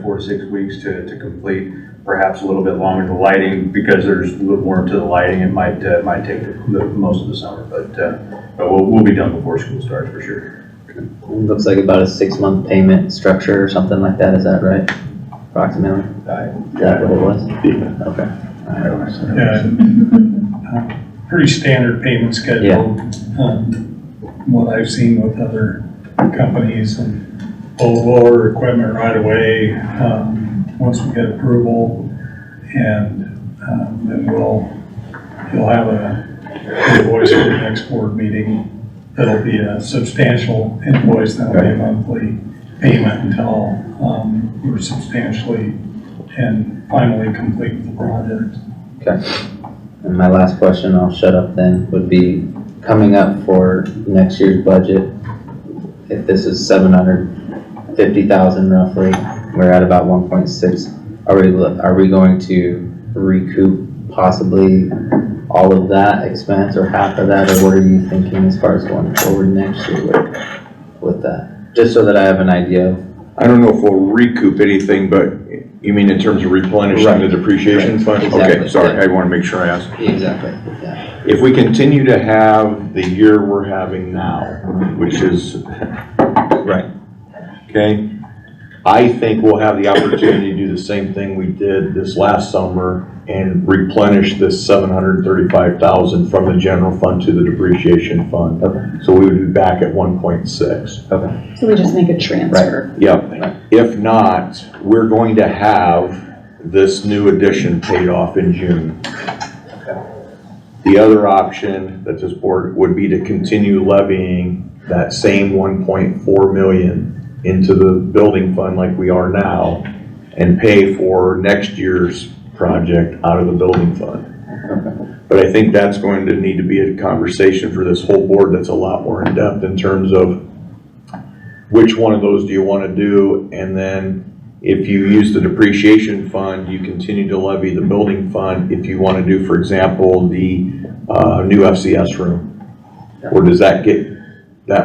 4 to 6 weeks to complete, perhaps a little bit longer. The lighting, because there's a little more to the lighting, it might take most of the summer, but we'll be done before school starts for sure.
Looks like about a 6-month payment structure or something like that, is that right? Approximately? Is that what it was? Okay.
Pretty standard payment schedule. What I've seen with other companies, and we'll order equipment right away, once we get approval, and then you'll have a invoice for the next board meeting. That'll be a substantial invoice, that'll be a monthly payment until we're substantially and finally complete with the project.
Okay. And my last question, I'll shut up then, would be coming up for next year's budget. If this is 750,000 roughly, we're at about 1.6. Are we going to recoup possibly all of that expense or half of that, or what are you thinking as far as going forward next year with that? Just so that I have an idea.
I don't know if we'll recoup anything, but you mean in terms of replenishing the depreciation fund?
Exactly.
Okay, sorry, I want to make sure I asked.
Exactly, yeah.
If we continue to have the year we're having now, which is,
right,
okay, I think we'll have the opportunity to do the same thing we did this last summer and replenish this 735,000 from the general fund to the depreciation fund.
Okay.
So we would be back at 1.6.
Okay.
So we just make a transfer.
Yep. If not, we're going to have this new addition paid off in June. The other option that this board would be to continue levying that same 1.4 million into the building fund like we are now and pay for next year's project out of the building fund. But I think that's going to need to be a conversation for this whole board that's a lot more in depth in terms of which one of those do you want to do? And then if you use the depreciation fund, you continue to levy the building fund if you want to do, for example, the new FCS room. Or does that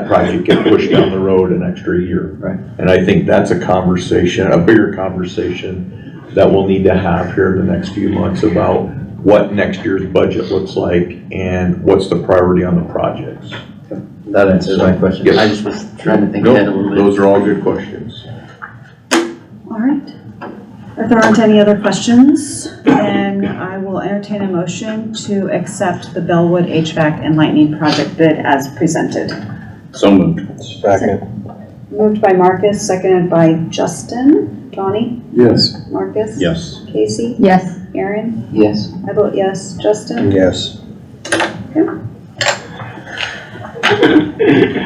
project get pushed down the road an extra year?
Right.
And I think that's a conversation, a bigger conversation that we'll need to have here in the next few months about what next year's budget looks like and what's the priority on the projects.
That answers my question.
Yes.
I just was trying to think ahead a little bit.
Those are all good questions.
All right. If there aren't any other questions, then I will entertain a motion to accept the Bellwood HVAC and Lightning project bid as presented.
So moved. Second.
Moved by Marcus, seconded by Justin. Johnny?
Yes.
Marcus?
Yes.
Casey?
Yes.
Aaron?
Yes.
I vote yes. Justin?
Yes.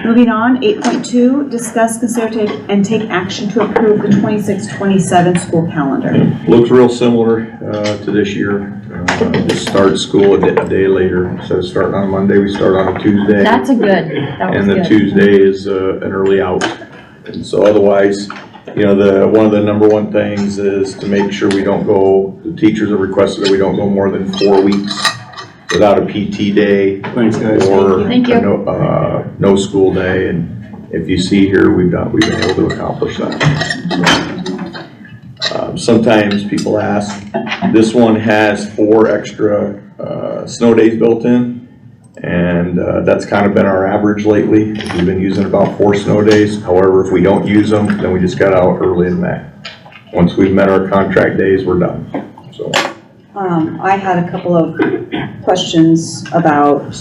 Moving on, 8.2, discuss, consider, and take action to approve the 26-27 school calendar.
Looks real similar to this year. Just start school a day later. Instead of starting on Monday, we start on a Tuesday.
That's a good, that was
And the
good.
Tuesday is an early out. And so otherwise, you know, one of the number one things is to make sure we don't go, the teachers have requested that we don't go more than 4 weeks without a PT day.
Thanks, guys.
Or
Thank you.
no school day. And if you see here, we've been able to accomplish that. Sometimes people ask, this one has 4 extra snow days built in. And that's kind of been our average lately. We've been using about 4 snow days. However, if we don't use them, then we just got out early in May. Once we've met our contract days, we're done. So.
I had a couple of questions about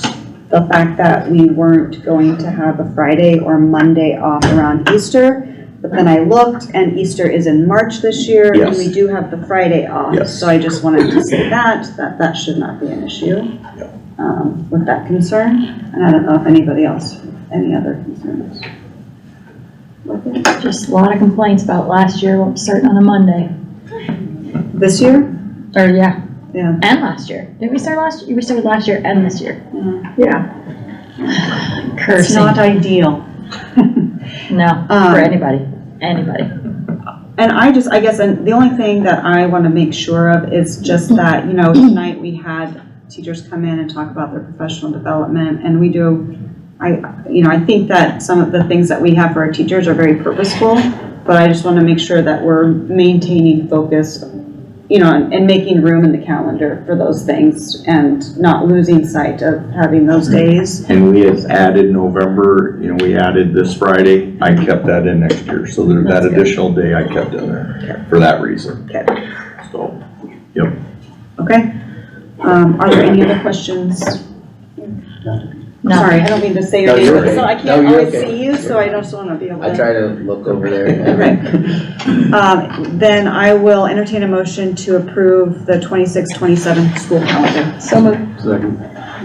the fact that we weren't going to have a Friday or Monday off around Easter. But then I looked and Easter is in March this year and
Yes.
we do have the Friday off.
Yes.
So I just wanted to say that should not be an issue with that concern. And I don't know if anybody else, any other concerns with it.
Just a lot of complaints about last year starting on a Monday.
This year?
Or yeah,
Yeah.
and last year. Did we start last year? We started last year and this year.
Yeah.
It's
Cursing.
not ideal.
No, for anybody.
And I guess, and the only thing that I want to make sure of is just that, you know, tonight we had teachers come in and talk about their professional development, and we do, I think that some of the things that we have for our teachers are very purposeful, but I just want to make sure that we're maintaining focus, you know, and making room in the calendar for those things and not losing sight of having those days.
And we have added November, you know, we added this Friday. I kept that in next year. So that
That's good.
additional day I kept in there for that reason.
Okay.
So, yep.
Okay. Are there any other questions?
No.
Sorry, I don't mean to say
No,
your
you're
name,
okay.
so I
No,
can't
you're
always
okay.
see you, so I just want to be able to.
I try to look over there.
Okay. Then I will entertain a motion to approve the 26-27 school calendar.
So moved.
Second.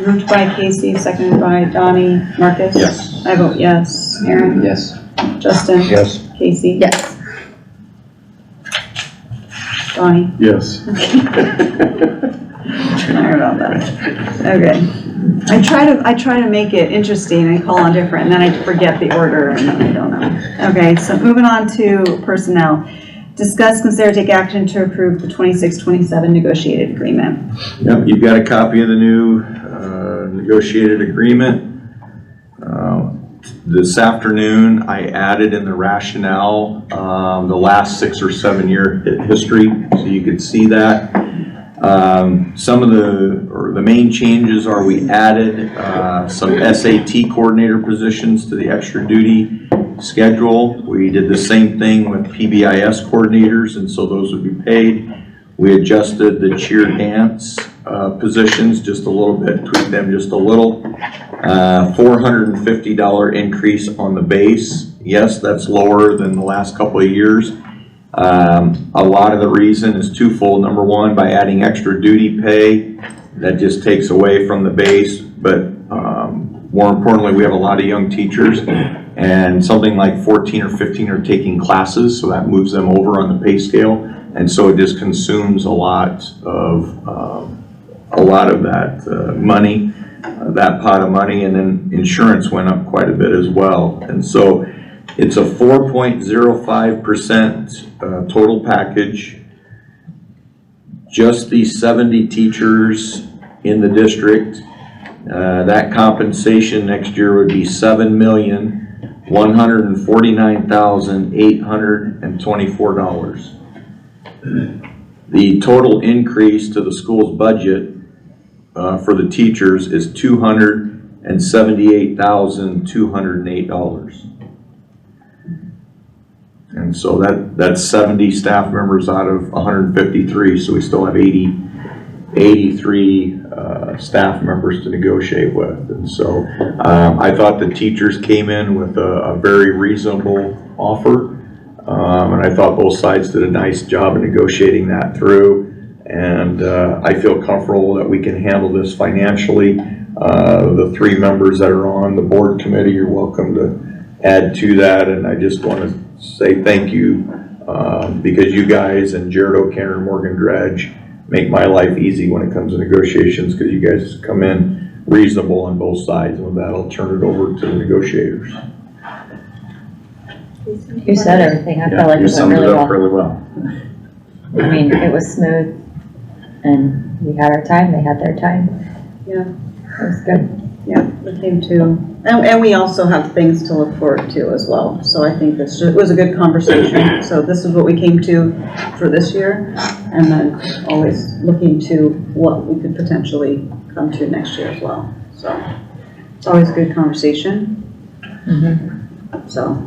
Moved by Casey, seconded by Donnie. Marcus?
Yes.
I vote yes. Aaron?
Yes.
Justin?
Yes.
Casey?
Yes.
Donnie?
Yes.
Sorry about that. Okay. I try to make it interesting and call on different, and then I forget the order and then I don't know. Okay, so moving on to personnel. Discuss, consider, take action to approve the 26-27 negotiated agreement.
Yep, you've got a copy of the new negotiated agreement. This afternoon, I added in the rationale the last 6 or 7 year history, so you could see that. Some of the main changes are we added some SAT coordinator positions to the extra duty schedule. We did the same thing with PBIS coordinators, and so those would be paid. We adjusted the cheer dance positions just a little bit, tweaked them just a little. $450 increase on the base. Yes, that's lower than the last couple of years. A lot of the reason is twofold. Number one, by adding extra duty pay, that just takes away from the base. But more importantly, we have a lot of young teachers, and something like 14 or 15 are taking classes, so that moves them over on the pay scale. And so it just consumes a lot of that money, that pot of money, and then insurance went up quite a bit as well. And so It's a 4.05% total package. Just the 70 teachers in the district, that compensation next year would be $7,149,824. The total increase to the school's budget for the teachers is $278,208. And so that's 70 staff members out of 153, so we still have 83 staff members to negotiate with. And so I thought the teachers came in with a very reasonable offer, and I thought both sides did a nice job of negotiating that through. And I feel comfortable that we can handle this financially. The 3 members that are on the board committee, you're welcome to add to that, and I just want to say thank you, because you guys and Jared O'Kenner and Morgan Dredge make my life easy when it comes to negotiations, because you guys come in reasonable on both sides. And with that, I'll turn it over to the negotiators.
You said everything, I felt like
You
it went
summed it
really
up
well.
really well.
I mean, it was smooth, and we had our time, they had their time.
Yeah.
It was good.
Yeah, we came to, and we also have things to look forward to as well. So I think it was a good conversation. So this is what we came to for this year, and then always looking to what we could potentially come to next year as well. So it's always a good conversation. So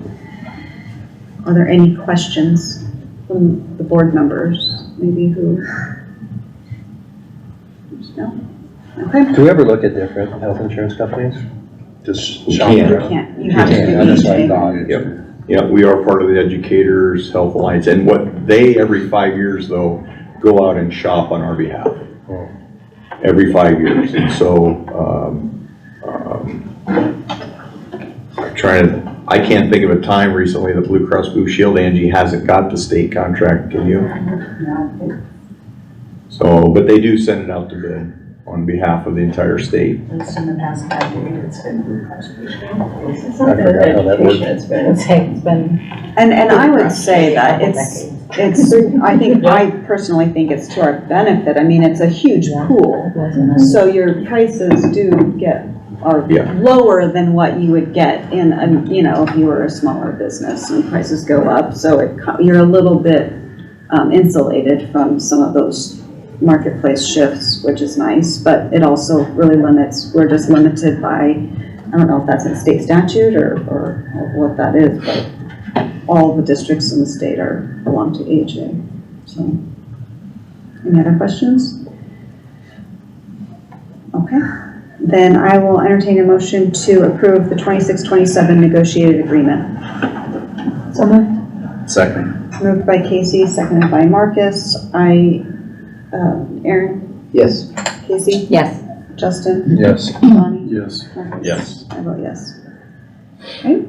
are there any questions from the board members? Maybe who? No? Okay.
Do we ever look at different health insurance companies? Just
You
shop
can't.
around?
Can't, you have to do
That's
each
what I
thing.
thought.
Yep. Yeah, we are part of the Educators Health Alliance, and what they, every 5 years though, go out and shop on our behalf. Every 5 years, and so, I can't think of a time recently that Blue Cross Blue Shield, Angie, hasn't got the state contract, can you? So, but they do send it out to bid on behalf of the entire state.
It's in the past 5 years, it's been Blue Cross Blue Shield. It's
I forgot how that works.
it's been.
And I would say that it's, I personally think it's to our benefit. I mean, it's a huge pool. So your prices are
Yeah.
lower than what you would get in, if you were a smaller business and prices go up. So you're a little bit insulated from some of those marketplace shifts, which is nice, but it also really we're just limited by, I don't know if that's a state statute or what that is, but all the districts in the state belong to AHA. So, any other questions? Okay, then I will entertain a motion to approve the 26-27 negotiated agreement.
So moved.
Second.
Moved by Casey, seconded by Marcus. Aaron,
Yes.
Casey,
Yes.
Justin,
Yes.
Bonnie,
Yes.
Marcus.
Yes.
I vote yes. Okay.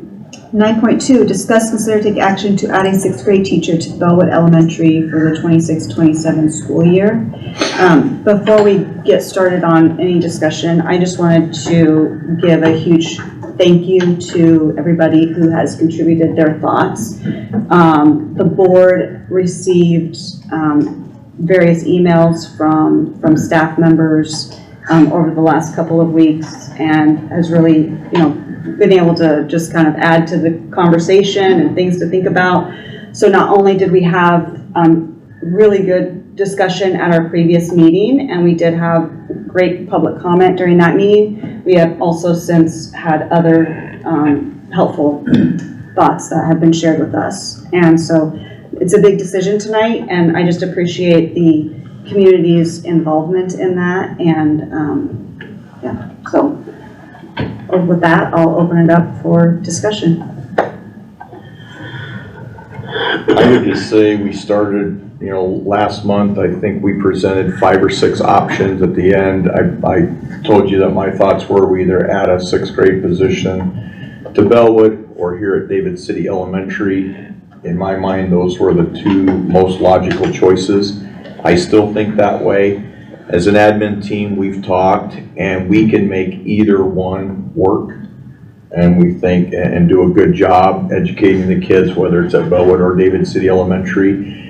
9.2, discuss, consider, take action to add a 6th grade teacher to Bellwood Elementary for the 26-27 school year. Before we get started on any discussion, I just wanted to give a huge thank you to everybody who has contributed their thoughts. The board received various emails from staff members over the last couple of weeks, and has really, been able to just kind of add to the conversation and things to think about. So not only did we have really good discussion at our previous meeting, and we did have great public comment during that meeting, we have also since had other helpful thoughts that have been shared with us. And so it's a big decision tonight, and I just appreciate the community's involvement in that. And so with that, I'll open it up for discussion.
I would just say we started, last month, I think we presented 5 or 6 options at the end. I told you that my thoughts were we either add a 6th grade position to Bellwood or here at David City Elementary. In my mind, those were the 2 most logical choices. I still think that way. As an admin team, we've talked, and we can make either one work. and we think, and do a good job educating the kids, whether it's at Bellwood or David City Elementary.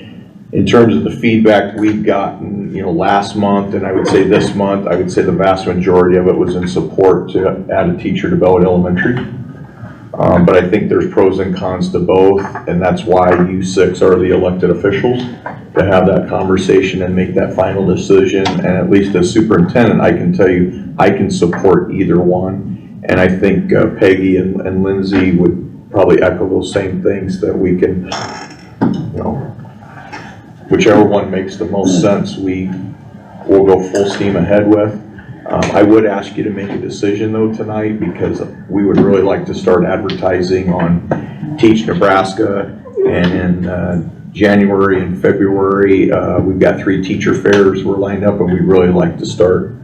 In terms of the feedback we've gotten, last month, and I would say this month, I would say the vast majority of it was in support to add a teacher to Bellwood Elementary. But I think there's pros and cons to both, and that's why you six are the elected officials to have that conversation and make that final decision. And at least as superintendent, I can tell you, I can support either one. And I think Peggy and Lindsay would probably echo those same things, that we can, whichever one makes the most sense, we'll go full steam ahead with. I would ask you to make a decision though tonight, because we would really like to start advertising on Teach Nebraska, and in January and February, we've got 3 teacher fairs we're lined up, and we'd really like to start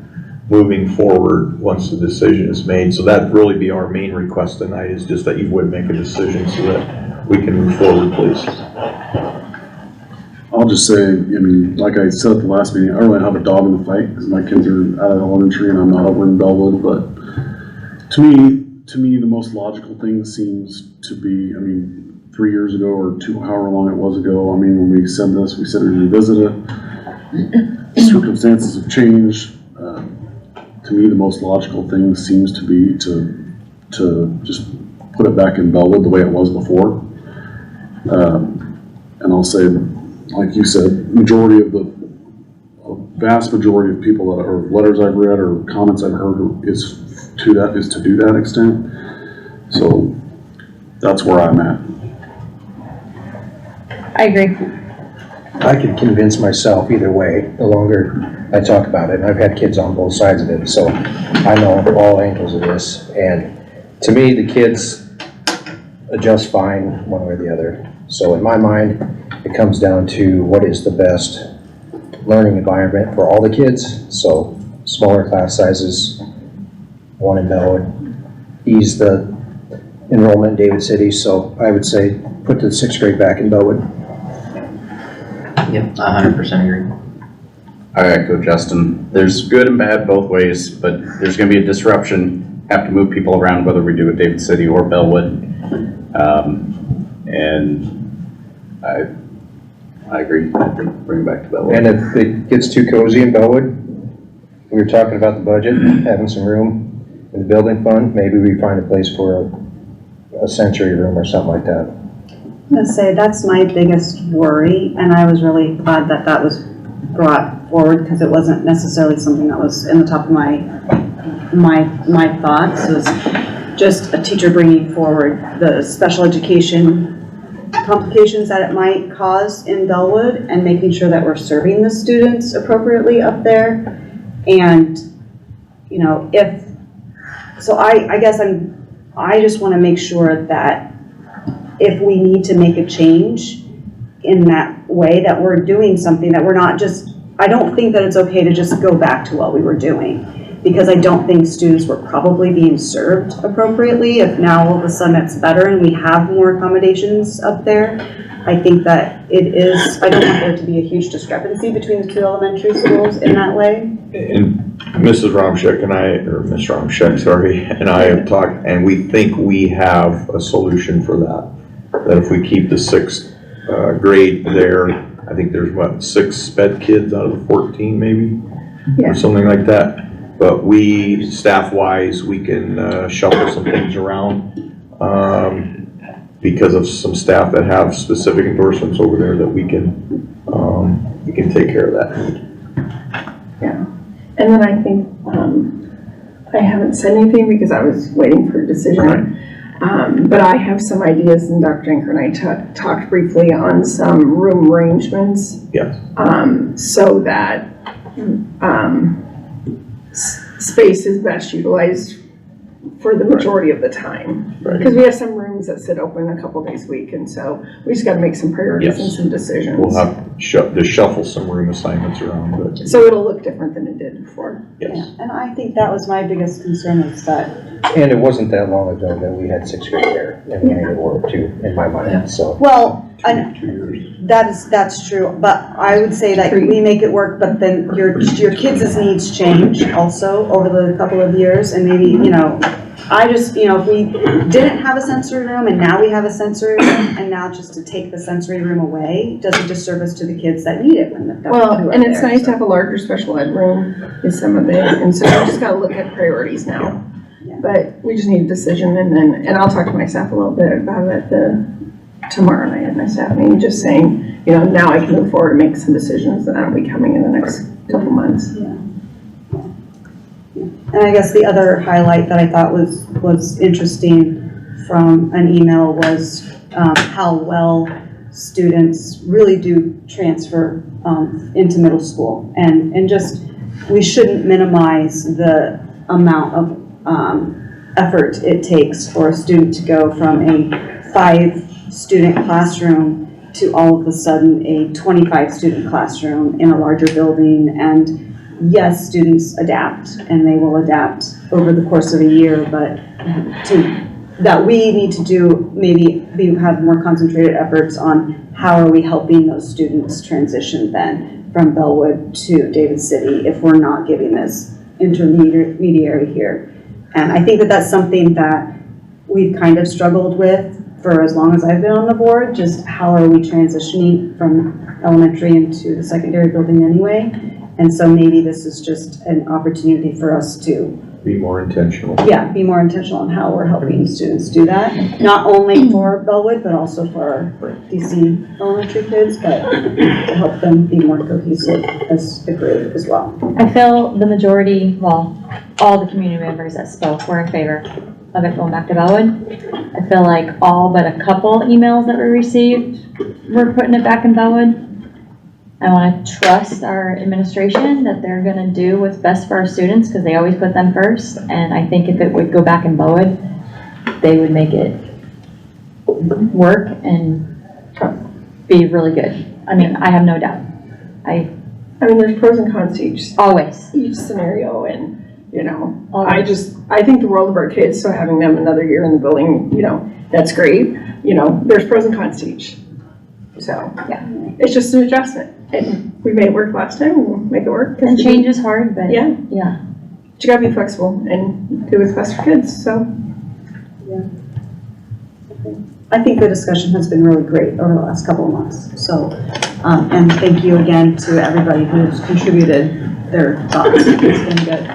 moving forward once the decision is made. So that'd really be our main request tonight, is just that you would make a decision so that we can move forward, please.
I'll just say, like I said at the last meeting, I don't really have a dog in the fight because my kids are out of elementary and I'm not over in Bellwood, but to me, the most logical thing seems to be, 3 years ago or however long it was ago, when we said this, we said we'd revisit it. Circumstances have changed. To me, the most logical thing seems to be to just put it back in Bellwood the way it was before. And I'll say, like you said, vast majority of people that are letters I've read or comments I've heard is to do that extent. So that's where I'm at.
I agree.
I can convince myself either way, the longer I talk about it, and I've had kids on both sides of it, so I know all angles of this, and to me, the kids adjust fine one way or the other. So in my mind, it comes down to what is the best learning environment for all the kids. So smaller class sizes, one in Bellwood, ease the enrollment in David City. So I would say put the 6th grade back in Bellwood.
Yep, 100% agree.
I echo Justin. There's good and bad both ways, but there's going to be a disruption. Have to move people around, whether we do it David City or Bellwood. And I agree. I think bring it back to Bellwood.
And if it gets too cozy in Bellwood, we were talking about the budget, having some room in the building fund. Maybe we find a place for a sensory room or something like that.
I'm gonna say that's my biggest worry, and I was really glad that that was brought forward, because it wasn't necessarily something that was in the top of my thoughts. It was just a teacher bringing forward the special education complications that it might cause in Bellwood, and making sure that we're serving the students appropriately up there. And I just want to make sure that if we need to make a change in that way, that we're doing something, that we're not just, I don't think that it's okay to just go back to what we were doing, because I don't think students were probably being served appropriately. If now all of a sudden it's better and we have more accommodations up there, I think that it is, I don't want there to be a huge discrepancy between the 2 elementary schools in that way.
And Mrs. Romshek and I, or Ms. Romshek, sorry, and I have talked, and we think we have a solution for that. That if we keep the 6th grade there, I think there's 6 sped kids out of the 14 maybe, or something like that. But we, staff-wise, we can shuffle some things around because of some staff that have specific endorsements over there that we can take care of that.
Yeah, and then I think, I haven't said anything because I was waiting for a decision.
Right.
But I have some ideas, and Dr. Anker and I talked briefly on some room arrangements.
Yes.
So that space is best utilized for the majority of the time. Because we have some rooms that sit open a couple days a week, and so we just got to make some priorities and some decisions.
We'll have to shuffle some room assignments around. But
so it'll look different than it did before.
Yes.
Yeah, and I think that was my biggest concern, is that.
And it wasn't that long ago that we had 6th grade there, and we needed work too, in my mind, so.
Well, that's true, but I would say that we make it work, but then your kids' needs change also over the couple of years, and maybe, I just, if we didn't have a sensory room and now we have a sensory room, and now just to take the sensory room away does a disservice to the kids that need it when who
Well,
are
and it's
there,
nice
so.
to have a larger special ed room in some of it, and so we just gotta look at priorities now.
Yeah.
But we just need a decision, and I'll talk to my staff a little bit about it tomorrow night at my staff meeting, just saying, now I can move forward and make some decisions that'll be coming in the next couple months.
And I guess the other highlight that I thought was interesting from an email was how well students really do transfer into middle school. And just, we shouldn't minimize the amount of effort it takes for a student to go from a 5-student classroom to all of a sudden a 25-student classroom in a larger building. And yes, students adapt, and they will adapt over the course of a year, but that we need to do, have more concentrated efforts on how are we helping those students transition then from Bellwood to David City if we're not giving this intermediary here. And I think that that's something that we've kind of struggled with for as long as I've been on the board, just how are we transitioning from elementary into the secondary building anyway. And so maybe this is just an opportunity for us to
Be more intentional.
be more intentional on how we're helping students do that. Not only for Bellwood, but also for our DC elementary kids, but to help them be more cohesive as a group as well.
I feel the majority, well, all the community members that spoke were in favor of it going back to Bellwood. I feel like all but a couple emails that we received were putting it back in Bellwood. I want to trust our administration that they're going to do what's best for our students because they always put them first. And I think if it would go back in Bellwood, they would make it work and be really good. I mean, I have no doubt. I
mean, there's pros and cons to each scenario, and I think the world of our kids, so having them another year in the building, that's great. There's pros and cons to each. So, yeah, it's just an adjustment. And we made it work last time, we'll make it work.
And change is hard, but
yeah.
But
you gotta be flexible and do what's best for kids, so.
Yeah. I think the discussion has been really great over the last couple of months. So, and thank you again to everybody who's contributed their thoughts. It's been good.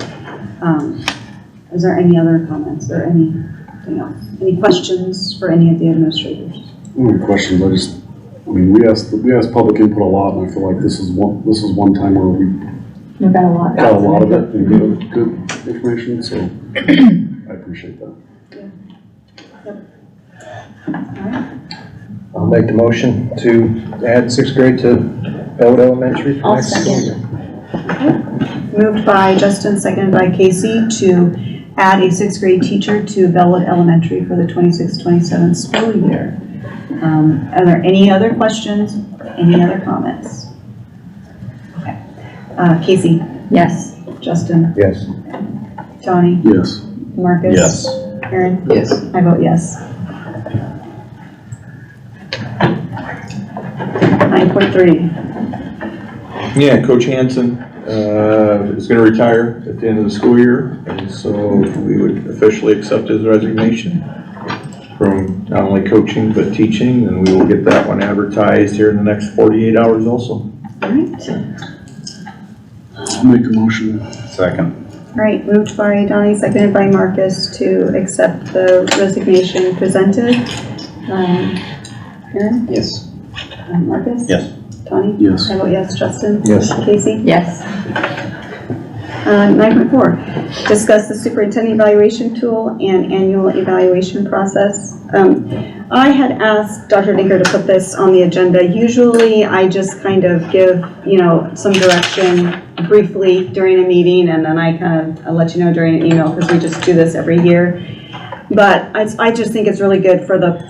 Is there any other comments or anything else? Any questions for any of the administrators?
Any questions? We asked public input a lot, and I feel like this is one time where we
got a lot.
Got a lot of it and good information, so I appreciate that.
I'll make the motion to add 6th grade to Bellwood Elementary for
I'll
next school year.
Moved by Justin, seconded by Casey to add a 6th grade teacher to Bellwood Elementary for the 26-27 school year. Are there any other questions, any other comments? Okay. Casey?
Yes.
Justin?
Yes.
Johnny?
Yes.
Marcus?
Yes.
Aaron?
Yes.
I vote yes. 9.3.
Yeah, Coach Hanson is going to retire at the end of the school year, and so we would officially accept his resignation from not only coaching but teaching, and we will get that one advertised here in the next 48 hours also.
All right.
I'll make the motion.
Second.
All right, moved by Donnie, seconded by Marcus to accept the resignation presented. Aaron?
Yes.
Marcus?
Yes.
Donnie?
Yes.
I vote yes. Justin?
Yes.
Casey?
Yes.
9.4, discuss the superintendent evaluation tool and annual evaluation process. I had asked Dr. Dinker to put this on the agenda. Usually I just kind of give, some direction briefly during a meeting, and then I'll let you know during an email because we just do this every year. But I just think it's really good for the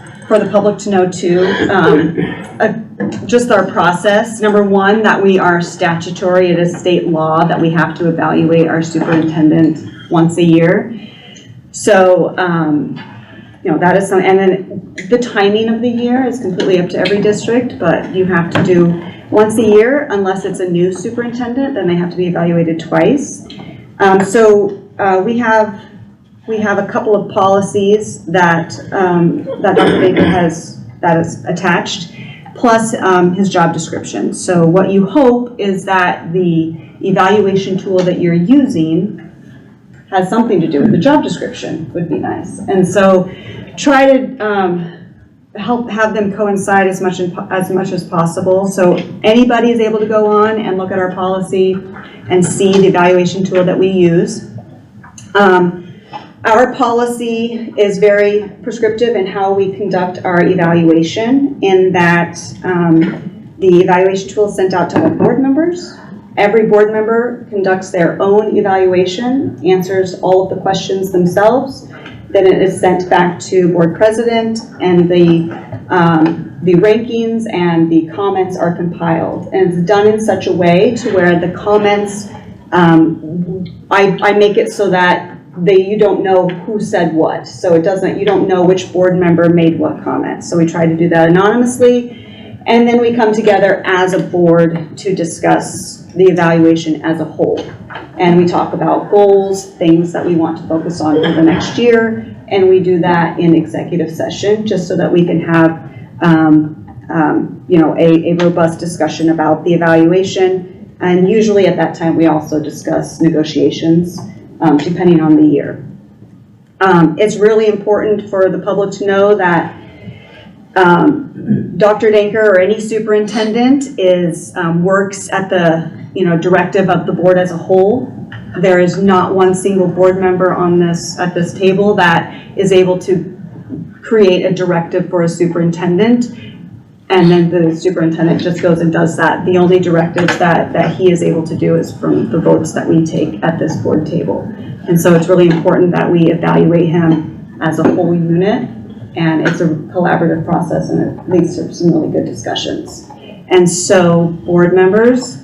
public to know too, just our process. Number one, that we are statutory, it is state law that we have to evaluate our superintendent once a year. So, that is and then the timing of the year is completely up to every district, but you have to do once a year unless it's a new superintendent, then they have to be evaluated twice. We have we have a couple of policies that, that Dr. Baker that is attached, plus his job description. So what you hope is that the evaluation tool that you're using has something to do with the job description, would be nice. And so try to help have them coincide as much as possible. So anybody is able to go on and look at our policy and see the evaluation tool that we use. Our policy is very prescriptive in how we conduct our evaluation, in that the evaluation tool is sent out to all board members. Every board member conducts their own evaluation, answers all of the questions themselves. Then it is sent back to board president, and the rankings and the comments are compiled. And it's done in such a way to where the comments, I make it so that you don't know who said what. So you don't know which board member made what comment. So we try to do that anonymously. And then we come together as a board to discuss the evaluation as a whole. And we talk about goals, things that we want to focus on for the next year. And we do that in executive session, just so that we can have, a robust discussion about the evaluation. And usually at that time, we also discuss negotiations, depending on the year. It's really important for the public to know that Dr. Danker or any superintendent works at the directive of the board as a whole. There is not one single board member at this table that is able to create a directive for a superintendent, and then the superintendent just goes and does that. The only directives that he is able to do is from the votes that we take at this board table. And so it's really important that we evaluate him as a whole unit, and it's a collaborative process, and it leads to some really good discussions. And so board members,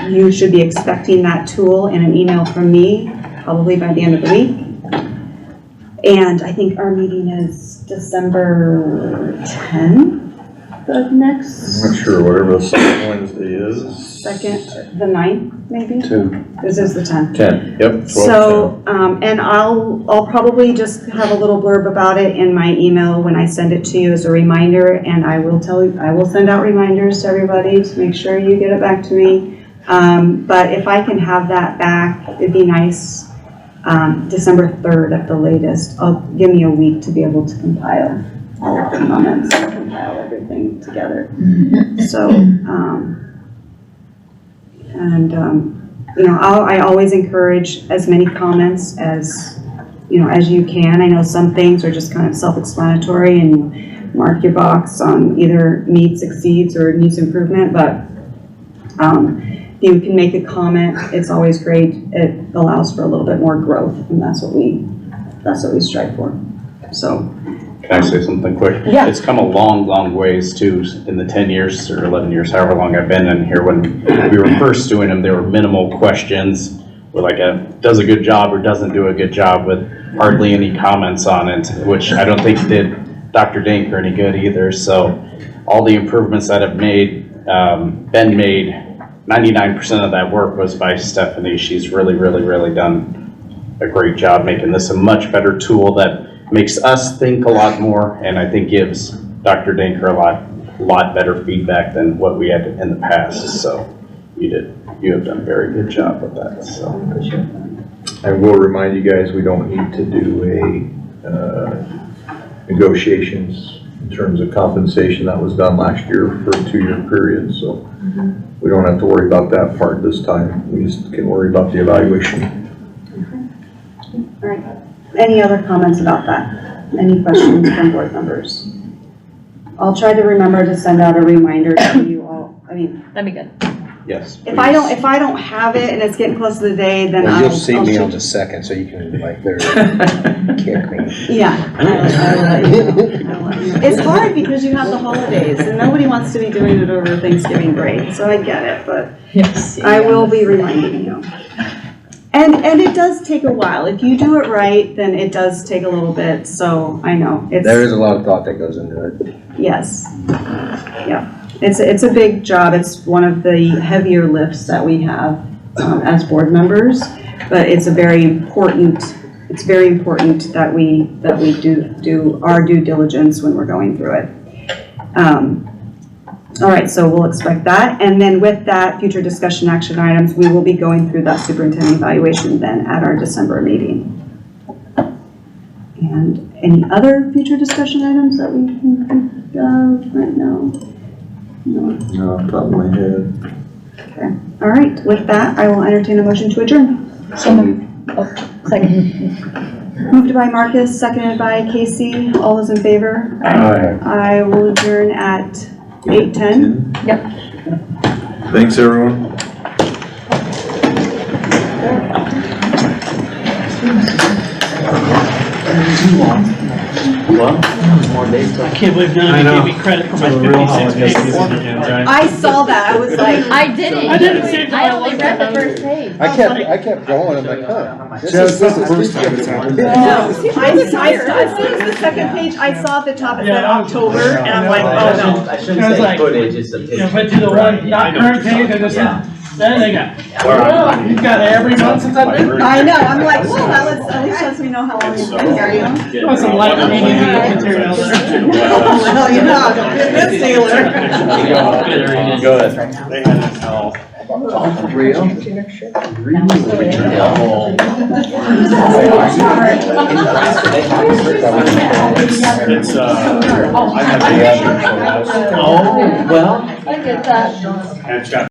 you should be expecting that tool in an email from me, probably by the end of the week. And I think our meeting is December 10th of next.
I'm not sure, whatever the second Wednesday is.
The 9th, maybe?
10.
This is the 10th.
10, yep. 12,
So, and I'll probably just have a little blurb about it in my email when I send it to you as a reminder, and I will send out reminders to everybody to make sure you get it back to me. But if I can have that back, it'd be nice. December 3rd at the latest. Give me a week to be able to compile all of the comments, compile everything together. So, I always encourage as many comments as you can. I know some things are just kind of self-explanatory, and you mark your box on either needs, exceeds, or needs improvement, but you can make a comment. It's always great. It allows for a little bit more growth, and that's what we strive for. So.
Can I say something quick?
Yeah.
It's come a long, long ways too, in the 10 years or 11 years, however long I've been in here. When we were first doing them, there were minimal questions with does a good job or doesn't do a good job, with hardly any comments on it, which I don't think did Dr. Danker any good either. So all the improvements that have been made, 99% of that work was by Stephanie. She's really, really, really done a great job making this a much better tool that makes us think a lot more, and I think gives Dr. Danker a lot better feedback than what we had in the past. So you have done a very good job with that. So
I will remind you guys, we don't need to do negotiations in terms of compensation. That was done last year for a 2-year period, so we don't have to worry about that part this time. We just can worry about the evaluation.
All right. Any other comments about that? Any questions from board members? I'll try to remember to send out a reminder to you all.
That'd be good.
yes.
If I don't have it and it's getting close to the day, then
Well, you'll see me on the 2nd, so you can literally kick me.
Yeah, I'll let you know. It's hard because you have the holidays and nobody wants to be doing it over Thanksgiving break, so I get it, but I will be reminding you. And it does take a while. If you do it right, then it does take a little bit, so I know.
There is a lot of thought that goes into it.
Yes. Yeah. It's a big job. It's one of the heavier lifts that we have as board members, but it's a very important it's very important that we do our due diligence when we're going through it. All right, so we'll expect that. And then with that, future discussion action items, we will be going through that superintendent evaluation then at our December meeting. And any other future discussion items that we can think of right now? No.
No, off the top of my head.
Okay. All right, with that, I will entertain a motion to adjourn.
Second.
Moved by Marcus, seconded by Casey. All those in favor?
Aye.
I will adjourn at 8:10.
Thanks, everyone.
I can't believe none of you gave me credit for my 56 page report.
I saw that, I was like.
I didn't.
I didn't see it till
I
I
only
looked
read
at
the
it.
first page.
I kept going, I'm like, huh.
Yeah, it's not the first time it's happened.
No, as soon as the second page, I saw at the top, it said October, and I'm like, oh no.
I shouldn't
I was
say
like,
footage, it's a
Yeah, but to the one, not current page, I just said, then they got, well, you've got every month since I've been here.
I know, I'm like, well, that at least lets me know how long you've been here, you know?
Want some light reading material there.
Well, you know, good Taylor.
Go ahead.
Real?
It's,
Oh, well. I get that.
and it's got